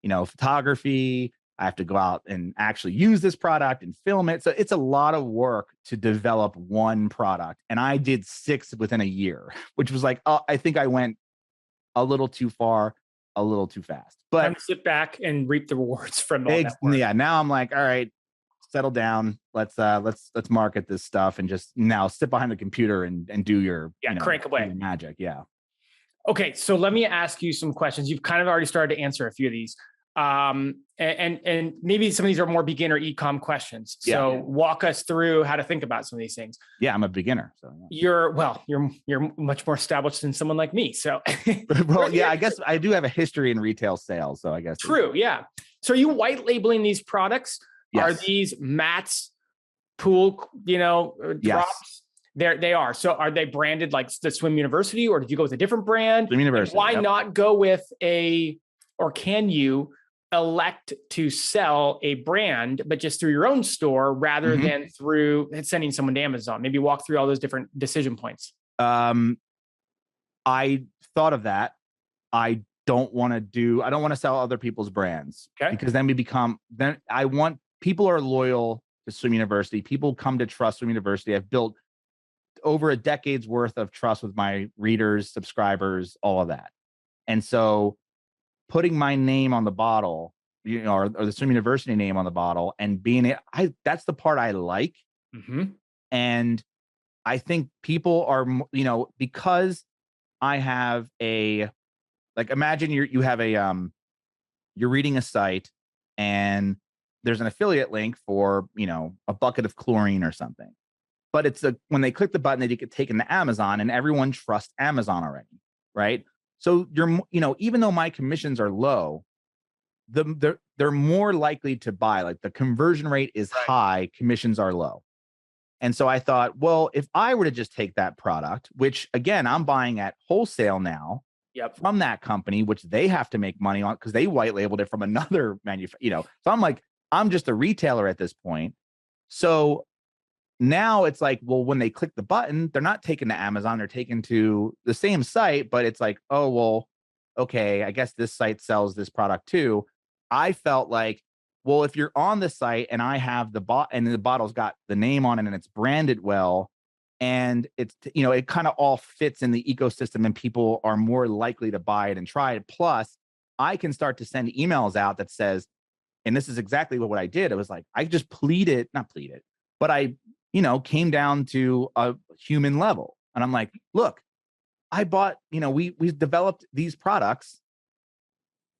photography. I have to go out and actually use this product and film it. So it's a lot of work to develop one product. And I did 6 within a year, which was like, I think I went a little too far, a little too fast. But time to sit back and reap the rewards from all that work. Yeah, now I'm like, all right, settle down. Let's market this stuff and just now sit behind the computer and do your crank away magic. Yeah. Okay, so let me ask you some questions. You've kind of already started to answer a few of these. And maybe some of these are more beginner eCom questions. So walk us through how to think about some of these things. Yeah, I'm a beginner. So you're much more established than someone like me. So well, yeah, I guess I do have a history in retail sales. So I guess true. Yeah. So are you white labeling these products? Yes. Are these mats, pool, drops? Yes. They are. So are they branded like the Swim University, or did you go with a different brand? Swim University. And why not go with or can you elect to sell a brand, but just through your own store rather than through sending someone to Amazon? Maybe walk through all those different decision points. I thought of that. I don't want to sell other people's brands, because then people are loyal to Swim University. People come to trust Swim University. I've built over a decade's worth of trust with my readers, subscribers, all of that. And so putting my name on the bottle, or the Swim University name on the bottle and that's the part I like. And I think people are, because I have imagine you have you're reading a site and there's an affiliate link for, a bucket of chlorine or something. But when they click the button, they get taken to Amazon, and everyone trusts Amazon already, right? So even though my commissions are low, they're more likely to buy. Like the conversion rate is high, commissions are low. And so I thought, well, if I were to just take that product, which again, I'm buying at wholesale now from that company, which they have to make money on because they white labeled it from another manufacturer, So I'm like, I'm just a retailer at this point. So now it's like, well, when they click the button, they're not taken to Amazon, they're taken to the same site, but it's like, oh, well, okay, I guess this site sells this product too. I felt like, well, if you're on the site and I have the and the bottle's got the name on it and it's branded well, and it's, it kind of all fits in the ecosystem and people are more likely to buy it and try it. Plus, I can start to send emails out that says, and this is exactly what I did. It was like, I just not pleaded, but I, came down to a human level. And I'm like, look, I bought, we developed these products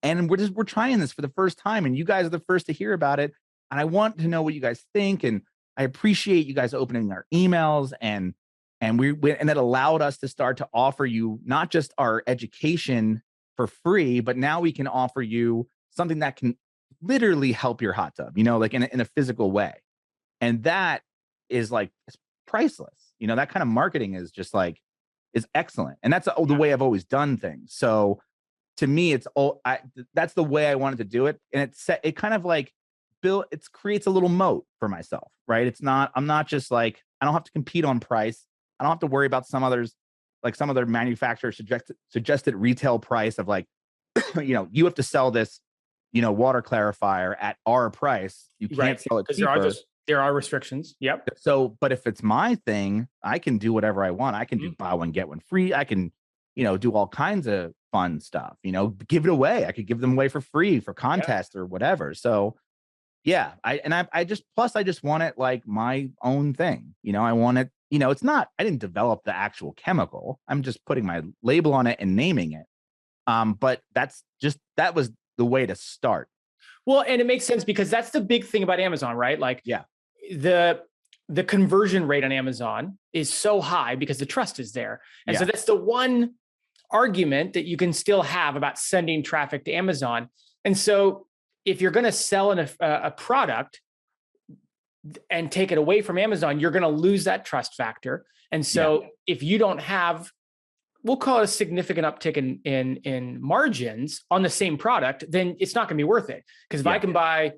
and we're trying this for the first time. And you guys are the first to hear about it. And I want to know what you guys think. And I appreciate you guys opening our emails and it allowed us to start to offer you not just our education for free, but now we can offer you something that can literally help your hot tub, like in a physical way. And that is like, it's priceless. That kind of marketing is just like, is excellent. And that's the way I've always done things. So to me, that's the way I wanted to do it. And it kind of like creates a little moat for myself, right? I'm not just like, I don't have to compete on price. I don't have to worry about some other manufacturers suggested retail price of like, you have to sell this, water clarifier at our price. You can't sell it cheaper. There are restrictions. Yep. So, but if it's my thing, I can do whatever I want. I can do buy one, get one free. I can, do all kinds of fun stuff, give it away. I could give them away for free for contests or whatever. So yeah, I just want it like my own thing. I want it, it's not, I didn't develop the actual chemical. I'm just putting my label on it and naming it. But that was the way to start. Well, and it makes sense because that's the big thing about Amazon, right? Like, the conversion rate on Amazon is so high because the trust is there. And so that's the one argument that you can still have about sending traffic to Amazon. And so if you're going to sell a product and take it away from Amazon, you're going to lose that trust factor. And so if you don't have, we'll call it a significant uptick in margins on the same product, then it's not going to be worth it. Because if I can buy,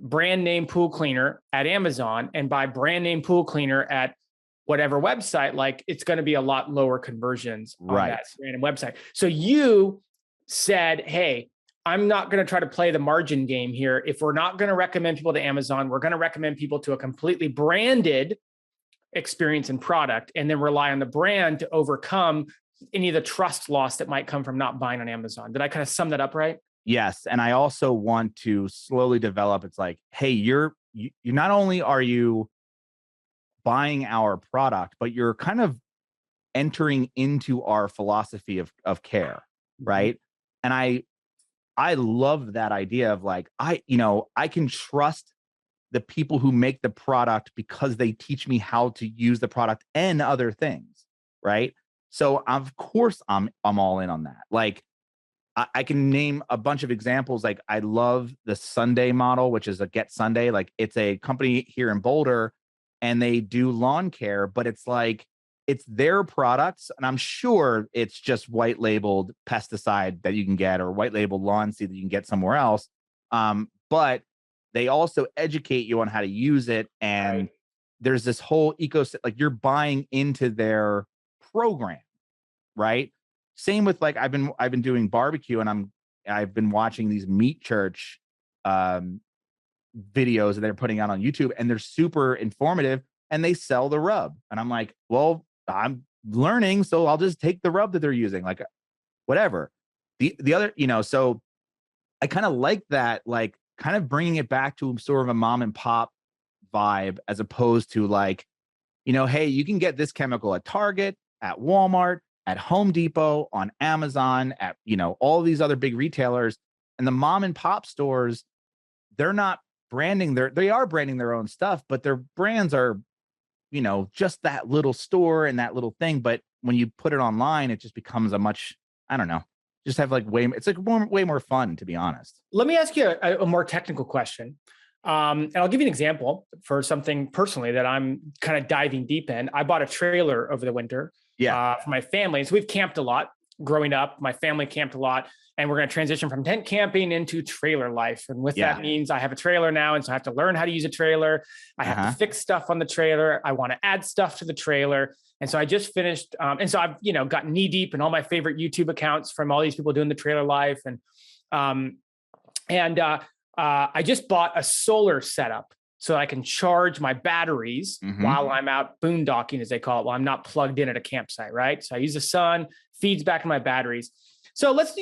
brand name pool cleaner at Amazon and buy brand name pool cleaner at whatever website, like it's going to be a lot lower conversions on that random website. So you said, hey, I'm not going to try to play the margin game here. If we're not going to recommend people to Amazon, we're going to recommend people to a completely branded experience and product, and then rely on the brand to overcome any of the trust loss that might come from not buying on Amazon. Did I kind of sum that up right? Yes. And I also want to slowly develop. It's like, hey, you not only are you buying our product, but you're kind of entering into our philosophy of care. Right. And I love that idea of like, I can trust the people who make the product because they teach me how to use the product and other things. Right. So of course I'm all in on that. Like, I can name a bunch of examples. Like I love the Sunday model, which is a Get Sunday. Like it's a company here in Boulder and they do lawn care, but it's like, it's their products. And I'm sure it's just white labeled pesticide that you can get or white labeled lawn seed that you can get somewhere else. But they also educate you on how to use it. And there's this whole ecosystem, like you're buying into their program, right? Same with like I've been doing barbecue and I've been watching these meat church videos that they're putting out on YouTube and they're super informative and they sell the rub. And I'm like, well, I'm learning, so I'll just take the rub that they're using, like whatever. The other, so I kind of like that, like kind of bringing it back to sort of a mom and pop vibe as opposed to like, hey, you can get this chemical at Target, at Walmart, at Home Depot, on Amazon, at, all these other big retailers. And the mom and pop stores, they're not they are branding their own stuff, but their brands are, just that little store and that little thing. But when you put it online, it just becomes a much, I don't know, just have like it's like way more fun, to be honest. Let me ask you a more technical question. And I'll give you an example for something personally that I'm kind of diving deep in. I bought a trailer over the winter for my family. So we've camped a lot growing up. My family camped a lot, and we're going to transition from tent camping into trailer life. And with that means I have a trailer now. And so I have to learn how to use a trailer. I have to fix stuff on the trailer. I want to add stuff to the trailer. And so I just finished. And so I've, got knee deep in all my favorite YouTube accounts from all these people doing the trailer life. And I just bought a solar setup so I can charge my batteries while I'm out boondocking, as they call it, while I'm not plugged in at a campsite, right? So I use the sun, feeds back to my batteries. So let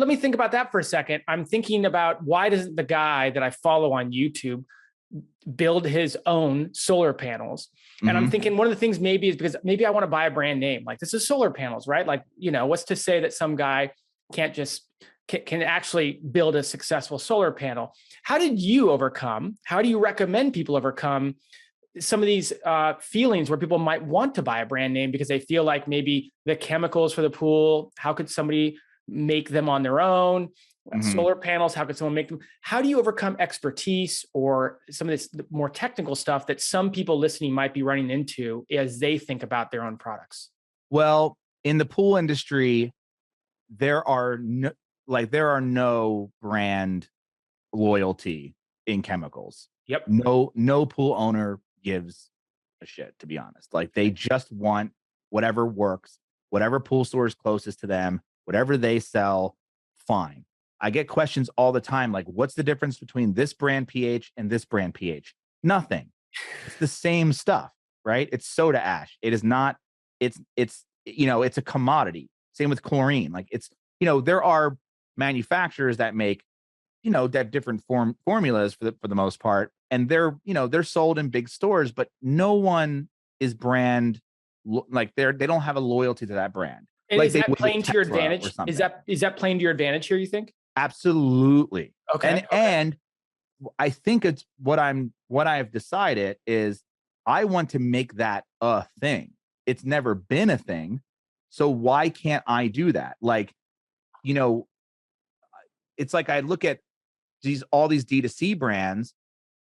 me think about that for a second. I'm thinking about, why doesn't the guy that I follow on YouTube build his own solar panels? And I'm thinking one of the things maybe is because maybe I want to buy a brand name. Like, this is solar panels, right? Like, what's to say that some guy can't just can actually build a successful solar panel? How do you recommend people overcome some of these feelings where people might want to buy a brand name because they feel like maybe the chemicals for the pool, how could somebody make them on their own? Solar panels, how could someone make them? How do you overcome expertise or some of this more technical stuff that some people listening might be running into as they think about their own products? Well, in the pool industry, there are no brand loyalty in chemicals. Yep. No pool owner gives a shit, to be honest. Like, they just want whatever works, whatever pool store is closest to them, whatever they sell, fine. I get questions all the time, like, what's the difference between this brand pH and this brand pH? Nothing. It's the same stuff, right? It's soda ash. It is not, it's a commodity. Same with chlorine. Like, there are manufacturers that make, that have different formulas for the most part. And they're sold in big stores, but no one is brand, like they don't have a loyalty to that brand. And like, is that playing to your advantage? Is that playing to your advantage here, you think? Absolutely. Okay. And I think it's what I've decided is I want to make that a thing. It's never been a thing. So why can't I do that? Like, it's like I look at all these D2C brands,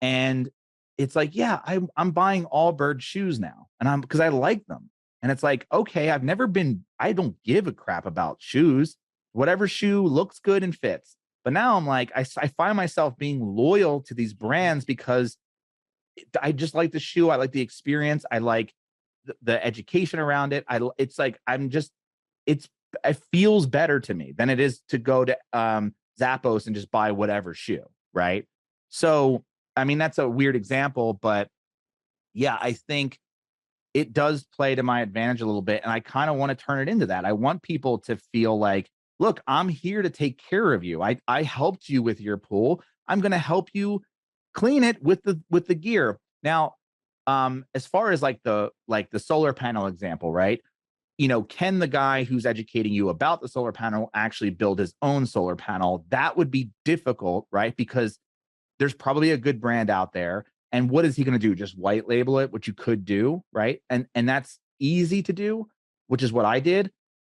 and it's like, yeah, I'm buying Allbirds shoes now, and because I like them. And it's like, okay, I don't give a crap about shoes. Whatever shoe looks good and fits. But now I'm like, I find myself being loyal to these brands because I just like the shoe. I like the experience. I like the education around it. It feels better to me than it is to go to Zappos and just buy whatever shoe, right? So, I mean, that's a weird example, but yeah, I think it does play to my advantage a little bit. And I kind of want to turn it into that. I want people to feel like, look, I'm here to take care of you. I helped you with your pool. I'm going to help you clean it with the gear. Now, as far as like the solar panel example, right? Can the guy who's educating you about the solar panel actually build his own solar panel? That would be difficult, right? Because there's probably a good brand out there. And what is he going to do? Just white label it, which you could do, right? And that's easy to do, which is what I did.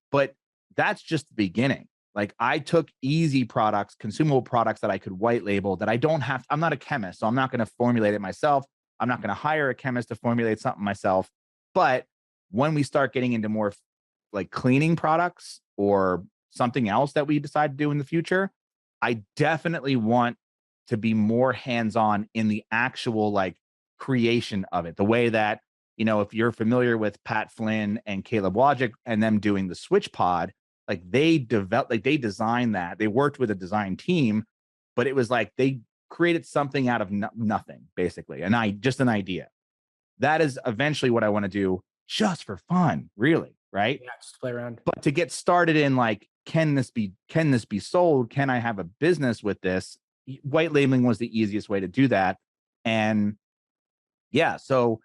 But that's just the beginning. Like, I took easy products, consumable products that I could white label that I don't have. I'm not a chemist, so I'm not going to formulate it myself. I'm not going to hire a chemist to formulate something myself. But when we start getting into more like cleaning products or something else that we decide to do in the future, I definitely want to be more hands-on in the actual like creation of it. The way that, if you're familiar with Pat Flynn and Caleb Wojcik and them doing the Switch Pod, like they designed that. They worked with a design team, but it was like they created something out of nothing, basically. And just an idea. That is eventually what I want to do, just for fun, really, right? Yeah, just play around. But to get started in like, can this be sold? Can I have a business with this? White labeling was the easiest way to do that. And yeah, so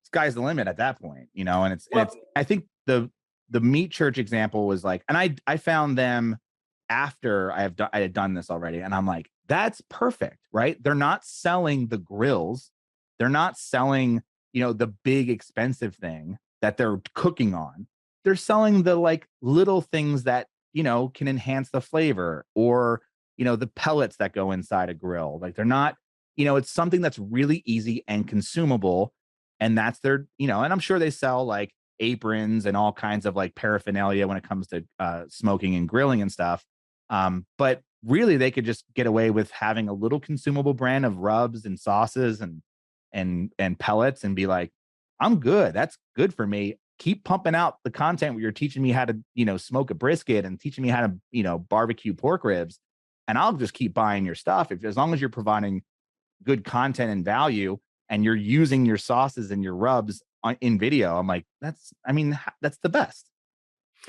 sky's the limit at that point, and it's I think the Meat Church example was like, and I found them after I had done this already. And I'm like, That's perfect, right? They're not selling the grills. They're not selling, the big expensive thing that they're cooking on. They're selling the like little things that, can enhance the flavor, or, the pellets that go inside a grill. Like they're not, it's something that's really easy and consumable. And that's their, and I'm sure they sell like aprons and all kinds of like paraphernalia when it comes to smoking and grilling and stuff. But really they could just get away with having a little consumable brand of rubs and sauces and pellets and be like, I'm good. That's good for me. Keep pumping out the content where you're teaching me how to, smoke a brisket and teaching me how to, barbecue pork ribs. And I'll just keep buying your stuff as long as you're providing good content and value and you're using your sauces and your rubs in video. I'm like, that's the best.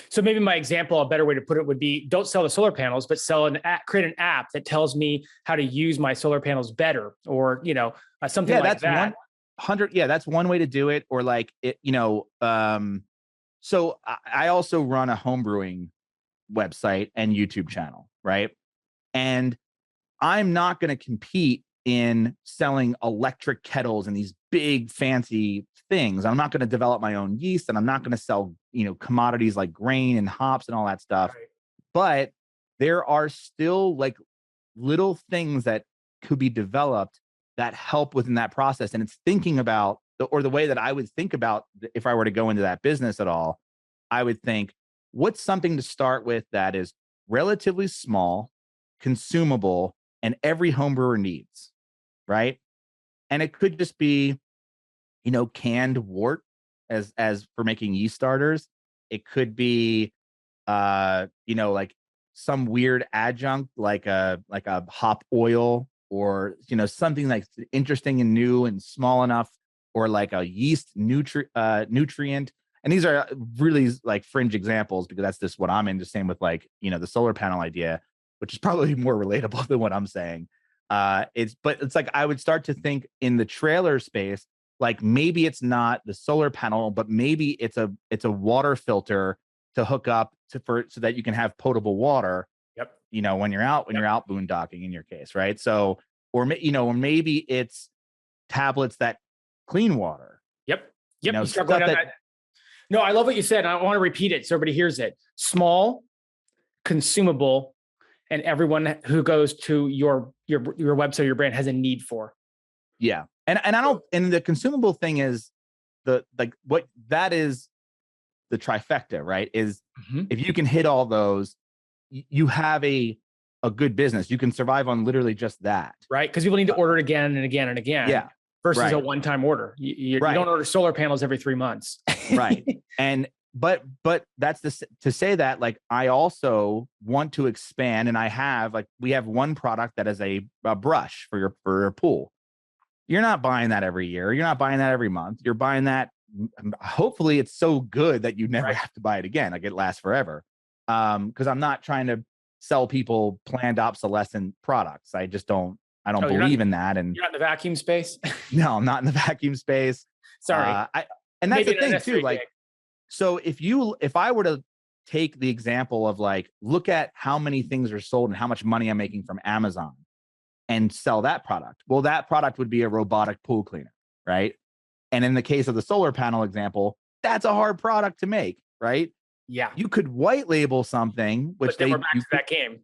So maybe my example, a better way to put it would be, don't sell the solar panels, but create an app that tells me how to use my solar panels better, or, something like that. 100. Yeah, that's one way to do it. Or like it, so I also run a homebrewing website and YouTube channel, right? And I'm not going to compete in selling electric kettles and these big fancy things. I'm not going to develop my own yeast, and I'm not going to sell, commodities like grain and hops and all that stuff. Right. But there are still like little things that could be developed that help within that process. And it's thinking about the way that I would think about if I were to go into that business at all, I would think, what's something to start with that is relatively small, consumable, and every home brewer needs, right? And it could just be, canned wort as for making yeast starters. It could be, like some weird adjunct, like a hop oil, or, something like interesting and new and small enough, or like a yeast nutrient. And these are really like fringe examples because that's just what I'm into. Same with like, the solar panel idea, which is probably more relatable than what I'm saying. But it's like, I would start to think in the trailer space, like maybe it's not the solar panel, but maybe it's a water filter to hook up so that you can have potable water. Yep. When you're out boondocking in your case, right? So, or maybe it's tablets that clean water. Yep. You start going down that. No, I love what you said. I want to repeat it so everybody hears it. Small, consumable, and everyone who goes to your website, your brand has a need for. Yeah. And I don't, and the consumable thing is what that is the trifecta, right? Is if you can hit all those, you have a good business. You can survive on literally just that. Right. Because people need to order it again and again and again. Yeah. Versus a one-time order. You don't order solar panels every 3 months. Right. And, but that's to say that, like, I also want to expand, and we have one product that is a brush for your pool. You're not buying that every year. You're not buying that every month. You're buying that. Hopefully it's so good that you never have to buy it again. Like it lasts forever. Because I'm not trying to sell people planned obsolescent products. I don't believe in that. And you're not in the vacuum space. No, I'm not in the vacuum space. Sorry. And that's the thing too. Like, so if I were to take the example of like, look at how many things are sold and how much money I'm making from Amazon and sell that product. Well, that product would be a robotic pool cleaner, right? And in the case of the solar panel example, that's a hard product to make, right? Yeah. You could white label something, which we're back to that game.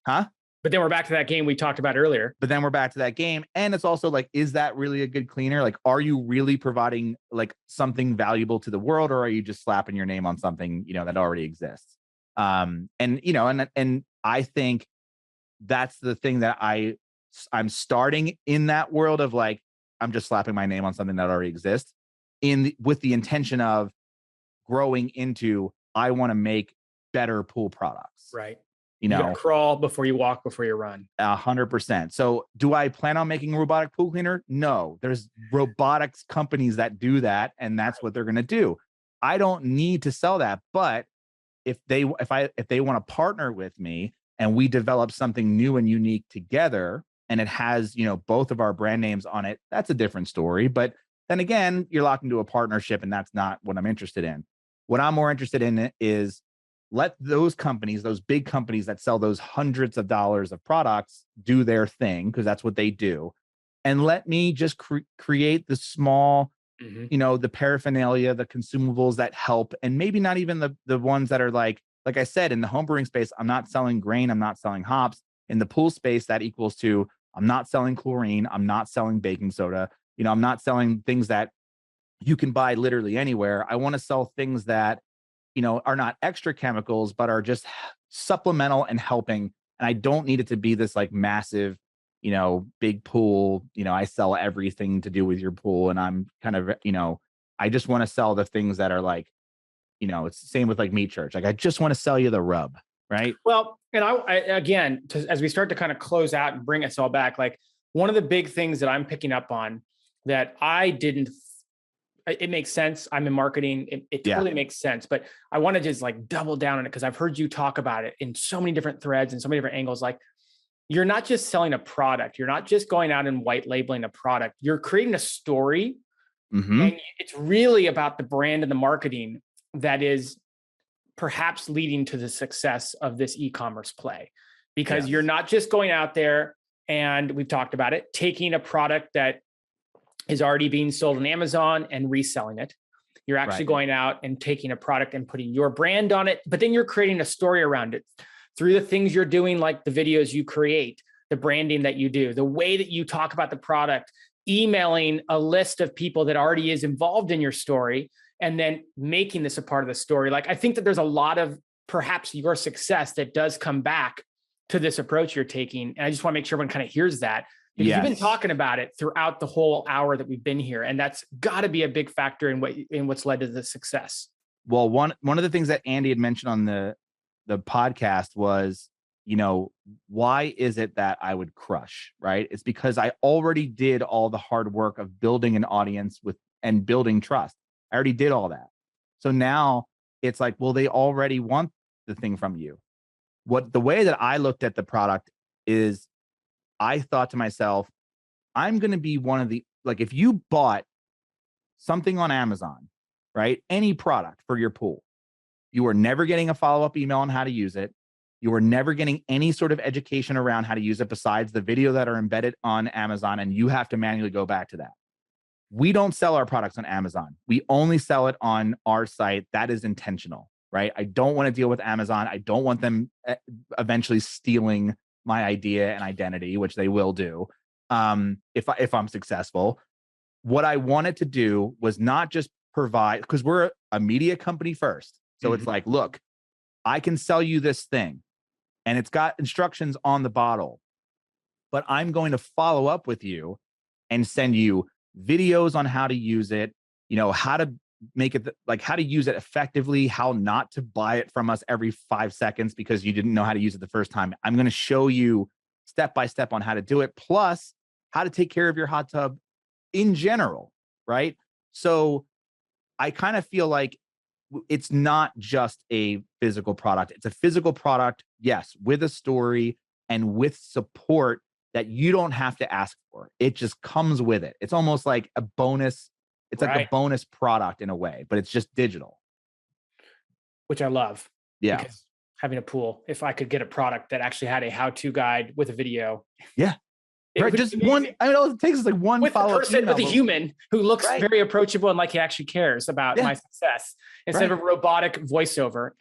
Huh? But then we're back to that game we talked about earlier. And it's also like, is that really a good cleaner? Like, are you really providing like something valuable to the world, or are you just slapping your name on something, that already exists? And I think that's the thing that I'm starting in that world of like, I'm just slapping my name on something that already exists with the intention of growing into, I want to make better pool products. Right. You gotta crawl before you walk, before you run. 100%. So do I plan on making a robotic pool cleaner? No, there's robotics companies that do that, and that's what they're going to do. I don't need to sell that, but if they want to partner with me and we develop something new and unique together, and it has, both of our brand names on it, that's a different story. But then again, you're locked into a partnership, and that's not what I'm interested in. What I'm more interested in is let those companies, those big companies that sell those hundreds of dollars of products, do their thing, because that's what they do. And let me just create the small, the paraphernalia, the consumables that help, and maybe not even the ones that are like I said, in the home brewing space, I'm not selling grain, I'm not selling hops. In the pool space, that equals to, I'm not selling chlorine, I'm not selling baking soda, I'm not selling things that you can buy literally anywhere. I want to sell things that, are not extra chemicals, but are just supplemental and helping. And I don't need it to be this like massive, big pool. I sell everything to do with your pool. And I'm kind of, I just want to sell the things that are like, it's the same with like Meat Church. Like, I just want to sell you the rub, right? Well, and I again, as we start to kind of close out and bring us all back, like one of the big things that I'm picking up on that it makes sense. I'm in marketing. It totally makes sense, but I want to just like double down on it because I've heard you talk about it in so many different threads and so many different angles. Like, you're not just selling a product. You're not just going out and white labeling a product. You're creating a story. And it's really about the brand and the marketing that is perhaps leading to the success of this e-commerce play, because you're not just going out there and, we've talked about it, taking a product that is already being sold on Amazon and reselling it. You're actually going out and taking a product and putting your brand on it, but then you're creating a story around it through the things you're doing, like the videos you create, the branding that you do, the way that you talk about the product, emailing a list of people that already is involved in your story, and then making this a part of the story. Like, I think that there's a lot of perhaps your success that does come back to this approach you're taking. And I just want to make sure everyone kind of hears that, because you've been talking about it throughout the whole hour that we've been here. And that's got to be a big factor in what's led to the success. Well, one of the things that Andy had mentioned on the podcast was, why is it that I would crush, right? It's because I already did all the hard work of building an audience and building trust. I already did all that. So now it's like, well, they already want the thing from you. The way that I looked at the product is, I thought to myself, I'm going to be one of the, like, if you bought something on Amazon, right? Any product for your pool, you are never getting a follow-up email on how to use it. You are never getting any sort of education around how to use it besides the video that are embedded on Amazon, and you have to manually go back to that. We don't sell our products on Amazon. We only sell it on our site. That is intentional, right? I don't want to deal with Amazon. I don't want them eventually stealing my idea and identity, which they will do if I'm successful. What I wanted to do was not just provide, because we're a media company first. So it's like, look, I can sell you this thing and it's got instructions on the bottle, but I'm going to follow up with you and send you videos on how to use it, how to make it, like how to use it effectively, how not to buy it from us every 5 seconds because you didn't know how to use it the first time. I'm going to show you step by step on how to do it, plus how to take care of your hot tub in general, right? So I kind of feel like it's not just a physical product. It's a physical product, yes, with a story and with support that you don't have to ask for. It just comes with it. It's almost like a bonus. It's like a bonus product in a way, but it's just digital. Which I love. Yeah. Because having a pool, if I could get a product that actually had a how-to guide with a video. Yeah. Right. Just one. I mean, all it takes is like one follow-up email. With a human who looks very approachable and like he actually cares about my success instead of a robotic voiceover.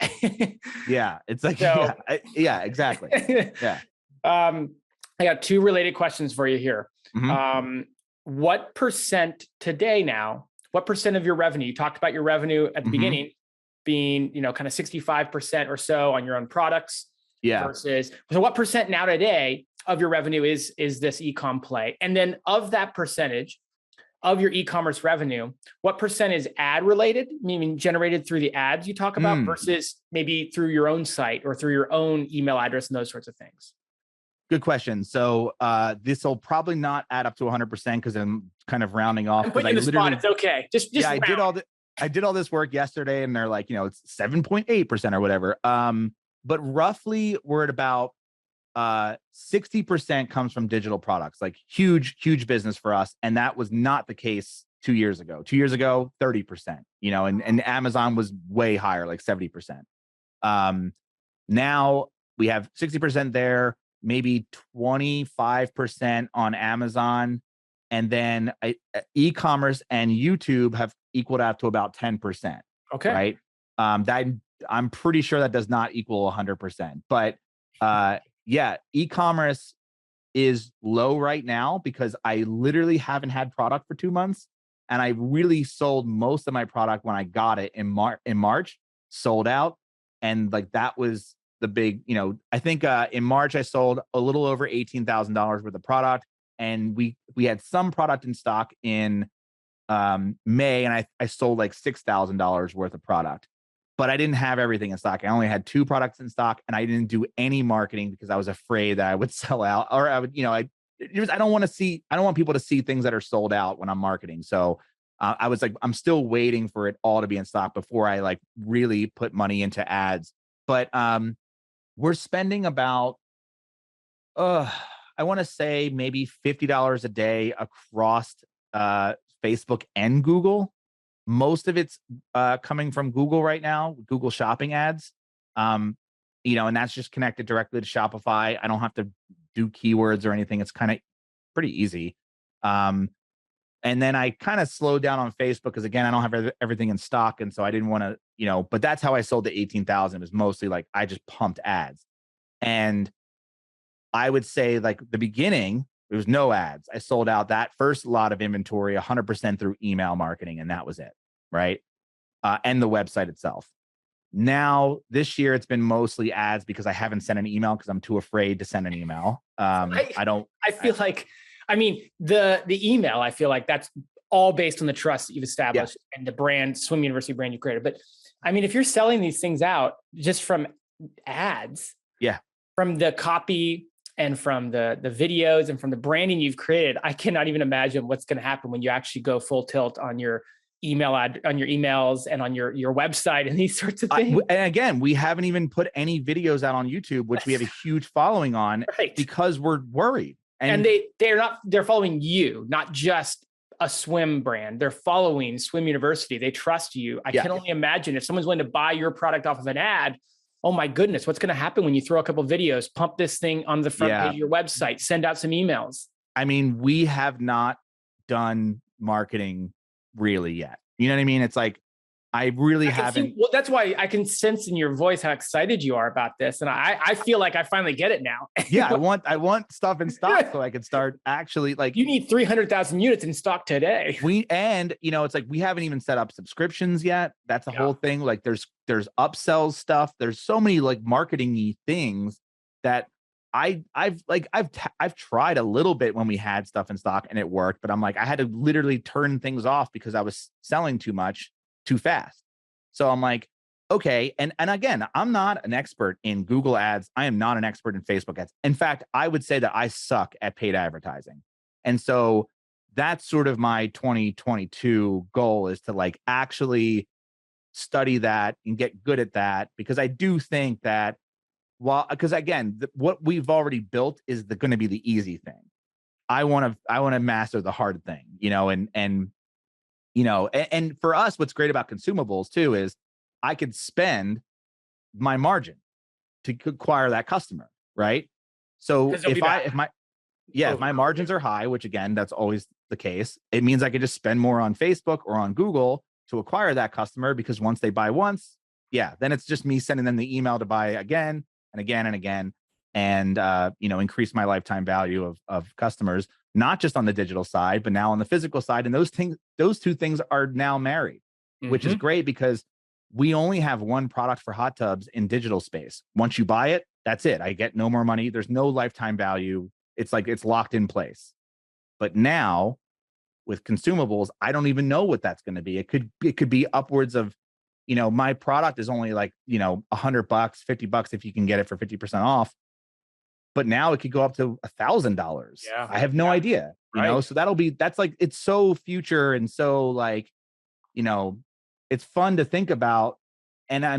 Yeah. It's like, yeah, exactly. Yeah. I got two related questions for you here. What percent today now, what percent of your revenue, you talked about your revenue at the beginning being, kind of 65% or so on your own products versus, so what percent now today of your revenue is this eCom play? And then of that percentage of your e-commerce revenue, what percent is ad related, meaning generated through the ads you talk about versus maybe through your own site or through your own email address and those sorts of things? Good question. So this will probably not add up to 100% because I'm kind of rounding off. I'm putting you in the spot. It's okay. Just I did all this work yesterday, and they're like, it's 7.8% or whatever. But roughly we're at about 60% comes from digital products, like huge business for us. And that was not the case 2 years ago. 2 years ago, 30%, and Amazon was way higher, like 70%. Now we have 60% there, maybe 25% on Amazon. And then e-commerce and YouTube have equaled out to about 10%. Okay. Right. That I'm pretty sure that does not equal 100%. But yeah, e-commerce is low right now because I literally haven't had product for 2 months. And I really sold most of my product when I got it in March, sold out. And like that was the big, I think in March I sold a little over $18,000 worth of product. And we had some product in stock in May, and I sold like $6,000 worth of product. But I didn't have everything in stock. I only had 2 products in stock, and I didn't do any marketing because I was afraid that I would sell out, or I would, I don't want people to see things that are sold out when I'm marketing. So I was like, I'm still waiting for it all to be in stock before I like really put money into ads. But we're spending about, I want to say maybe $50 a day across Facebook and Google. Most of it's coming from Google right now, Google shopping ads. And that's just connected directly to Shopify. I don't have to do keywords or anything. It's kind of pretty easy. And then I kind of slowed down on Facebook because again, I don't have everything in stock. And so I didn't want to, but that's how I sold the 18,000. It was mostly like, I just pumped ads. And I would say like the beginning, there was no ads. I sold out that first lot of inventory 100% through email marketing. And that was it. Right. And the website itself. Now, this year, it's been mostly ads because I haven't sent an email because I'm too afraid to send an email. I feel like, I mean, the email, I feel like that's all based on the trust that you've established and the brand, Swim University brand you created. But I mean, if you're selling these things out just from ads, from the copy and from the videos and from the branding you've created, I cannot even imagine what's going to happen when you actually go full tilt on your email on your emails and on your website and these sorts of things. And again, we haven't even put any videos out on YouTube, which we have a huge following on, because we're worried. And they're following you, not just a swim brand. They're following Swim University. They trust you. I can only imagine if someone's willing to buy your product off of an ad, oh my goodness, what's going to happen when you throw a couple of videos, pump this thing on the front page of your website, send out some emails? I mean, we have not done marketing really yet. You know what I mean? It's like, I really haven't. Well, that's why I can sense in your voice how excited you are about this. And I feel like I finally get it now. Yeah, I want stuff in stock so I can start actually like. You need 300,000 units in stock today. It's like we haven't even set up subscriptions yet. That's the whole thing. Like there's upsells stuff. There's so many like marketing-y things that I've tried a little bit when we had stuff in stock and it worked, but I'm like, I had to literally turn things off because I was selling too much too fast. So I'm like, okay. And again, I'm not an expert in Google ads. I am not an expert in Facebook ads. In fact, I would say that I suck at paid advertising. And so that's sort of my 2022 goal, is to like actually study that and get good at that, because I do think that because again, what we've already built is going to be the easy thing. I want to master the hard thing, and for us, what's great about consumables too is I could spend my margin to acquire that customer, right? So if my margins are high, which again, that's always the case, it means I could just spend more on Facebook or on Google to acquire that customer, because once they buy once, then it's just me sending them the email to buy again and again and again, and increase my lifetime value of customers, not just on the digital side, but now on the physical side. And those two things are now married, which is great, because we only have one product for hot tubs in digital space. Once you buy it, that's it. I get no more money. There's no lifetime value. It's like it's locked in place. But now with consumables, I don't even know what that's going to be. It could be upwards of, my product is only like, $100, $50 if you can get it for 50% off. But now it could go up to $1,000. Yeah, I have no idea, so that's like, it's so future. And so like, it's fun to think about. And I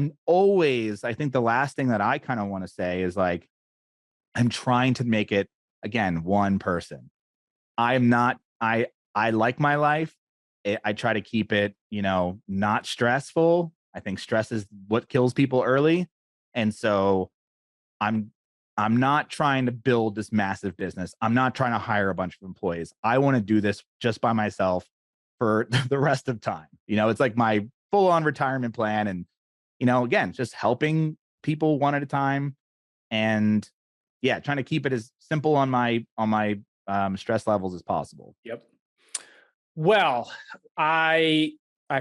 think the last thing that I kind of want to say is like, I'm trying to make it, again, one person. I like my life. I try to keep it, not stressful. I think stress is what kills people early. And so I'm not trying to build this massive business. I'm not trying to hire a bunch of employees. I want to do this just by myself for the rest of time. It's like my full on retirement plan. And, again, just helping people one at a time. And yeah, trying to keep it as simple on my stress levels as possible. Yep. Well, I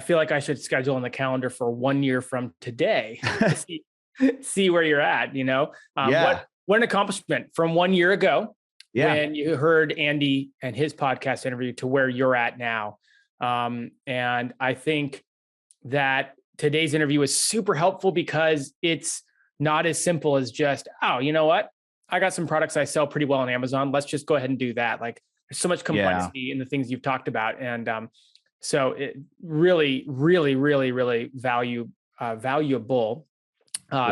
feel like I should schedule on the calendar for 1 year from today to see where you're at. What an accomplishment from 1 year ago when you heard Andy and his podcast interview to where you're at now. And I think that today's interview was super helpful because it's not as simple as just, oh, you know what? I got some products I sell pretty well on Amazon. Let's just go ahead and do that. Like, there's so much complexity in the things you've talked about. And so it really, really, really, really valuable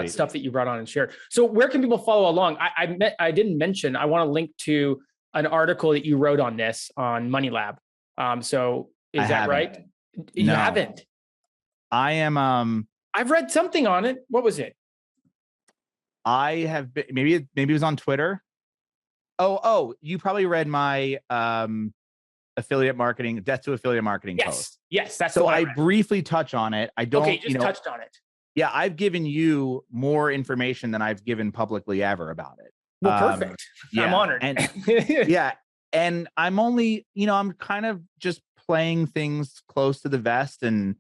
stuff that you brought on and shared. So where can people follow along? I didn't mention, I want to link to an article that you wrote on this on Money Lab. So is that right? You haven't? I am. I've read something on it. What was it? I have been, maybe it was on Twitter. Oh, you probably read my affiliate marketing, death to affiliate marketing post. Yes, that's so I briefly touch on it. I don't. Okay, just touched on it. Yeah, I've given you more information than I've given publicly ever about it. Well, perfect. I'm honored. And yeah, and I'm only, I'm kind of just playing things close to the vest, and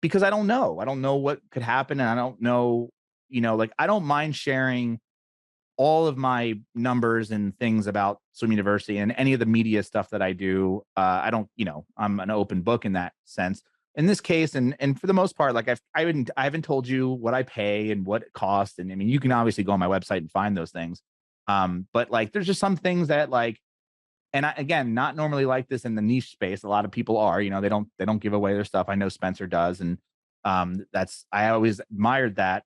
because I don't know what could happen, and I don't know, like, I don't mind sharing all of my numbers and things about Swim University and any of the media stuff that I do. I don't, I'm an open book in that sense. In this case, and for the most part, like I haven't told you what I pay and what it costs. And I mean, you can obviously go on my website and find those things. But like, there's just some things that like, and again, not normally like this in the niche space. A lot of people are, they don't give away their stuff. I know Spencer does. And I always admired that.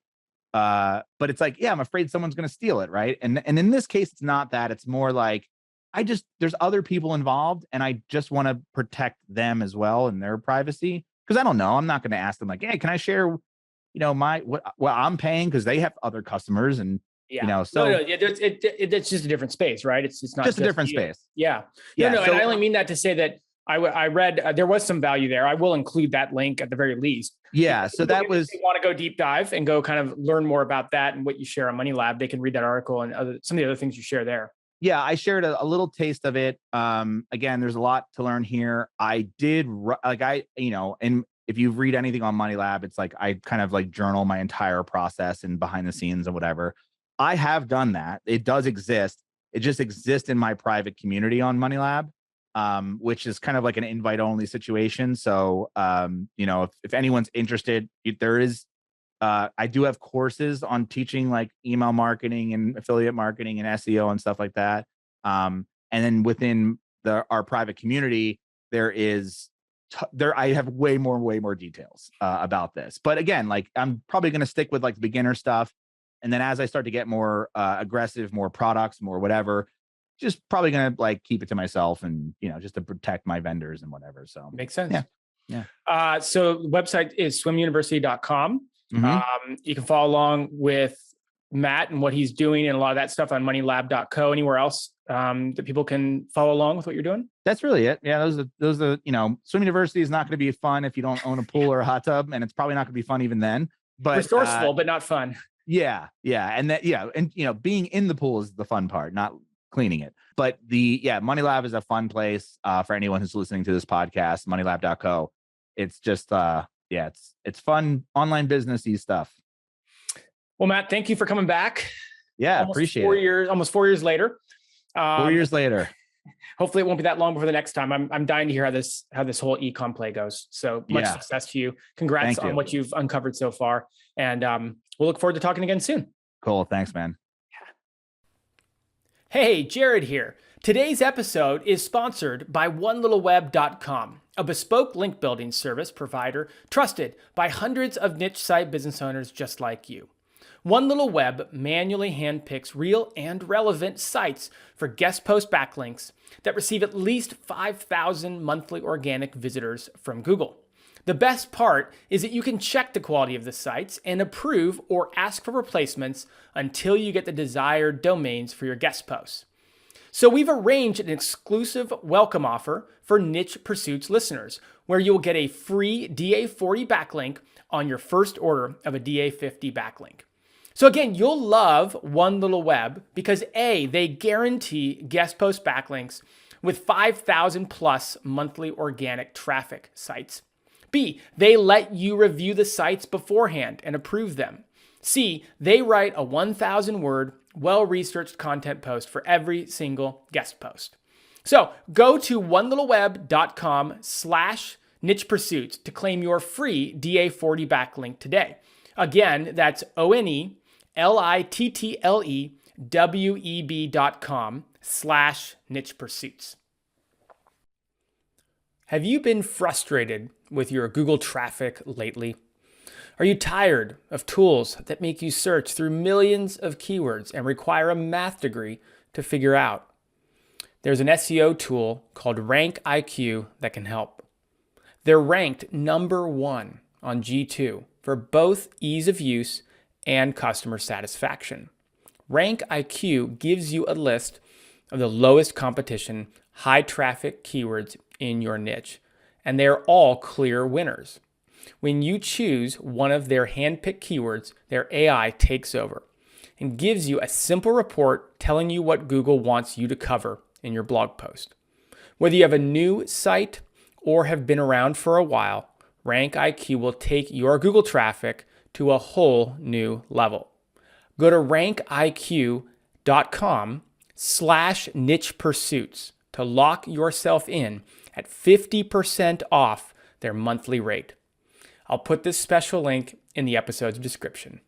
But it's like, yeah, I'm afraid someone's going to steal it. Right. And in this case, it's not that. It's more like, there's other people involved, and I just want to protect them as well and their privacy. Cause I don't know, I'm not going to ask them like, hey, can I share, what I'm paying? Cause they have other customers, and so it's just a different space, right? It's not just a different space. Yeah. And I only mean that to say that I read there was some value there. I will include that link at the very least. Yeah. So that was, if you want to go deep dive and go kind of learn more about that and what you share on Money Lab, they can read that article and some of the other things you share there. Yeah, I shared a little taste of it. Again, there's a lot to learn here. I did and if you read anything on Money Lab, it's like I kind of like journal my entire process and behind the scenes and whatever. I have done that. It does exist. It just exists in my private community on Money Lab, which is kind of like an invite only situation. So, if anyone's interested, there is. I do have courses on teaching like email marketing and affiliate marketing and SEO and stuff like that. And then within our private community, I have way more details about this. But again, like I'm probably going to stick with like the beginner stuff. And then as I start to get more aggressive, more products, more whatever, just probably going to like keep it to myself and, just to protect my vendors and whatever. So makes sense. Yeah. So the website is swimuniversity.com. Mm-hmm. You can follow along with Matt and what he's doing and a lot of that stuff on moneylab.co. Anywhere else that people can follow along with what you're doing? That's really it. Yeah, those are Swim University is not going to be fun if you don't own a pool or a hot tub, and it's probably not going to be fun even then. But resourceful, but not fun. Yeah, and being in the pool is the fun part, not cleaning it. But Money Lab is a fun place for anyone who's listening to this podcast. Moneylab.co. It's just it's fun online businessy stuff. Well, Matt, thank you for coming back. Yeah, appreciate it. Almost 4 years later. 4 years later. Hopefully it won't be that long before the next time. I'm dying to hear how this whole eCom play goes. So much success to you. Congrats on what you've uncovered so far. And we'll look forward to talking again soon. Cool. Thanks, man. Hey, Jared here. Today's episode is sponsored by onelittleweb.com, a bespoke link building service provider trusted by hundreds of niche site business owners just like you. One Little Web manually handpicks real and relevant sites for guest post backlinks that receive at least 5,000 monthly organic visitors from Google. The best part is that you can check the quality of the sites and approve or ask for replacements until you get the desired domains for your guest posts. So we've arranged an exclusive welcome offer for Niche Pursuits listeners, where you'll get a free DA40 backlink on your first order of a DA50 backlink. So again, you'll love One Little Web because A, they guarantee guest post backlinks with 5,000 plus monthly organic traffic sites. B, they let you review the sites beforehand and approve them. C, they write a 1,000 word, well-researched content post for every single guest post. So go to onelittleweb.com/niche pursuits to claim your free DA40 backlink today. Again, that's onelittleweb.com/niche pursuits. Have you been frustrated with your Google traffic lately? Are you tired of tools that make you search through millions of keywords and require a math degree to figure out? There's an SEO tool called Rank IQ that can help. They're ranked #1 on G2 for both ease of use and customer satisfaction. Rank IQ gives you a list of the lowest competition, high traffic keywords in your niche, and they're all clear winners. When you choose one of their handpicked keywords, their AI takes over and gives you a simple report telling you what Google wants you to cover in your blog post. Whether you have a new site or have been around for a while, Rank IQ will take your Google traffic to a whole new level. Go to rankiq.com/niche pursuits to lock yourself in at 50% off their monthly rate. I'll put this special link in the episode's description.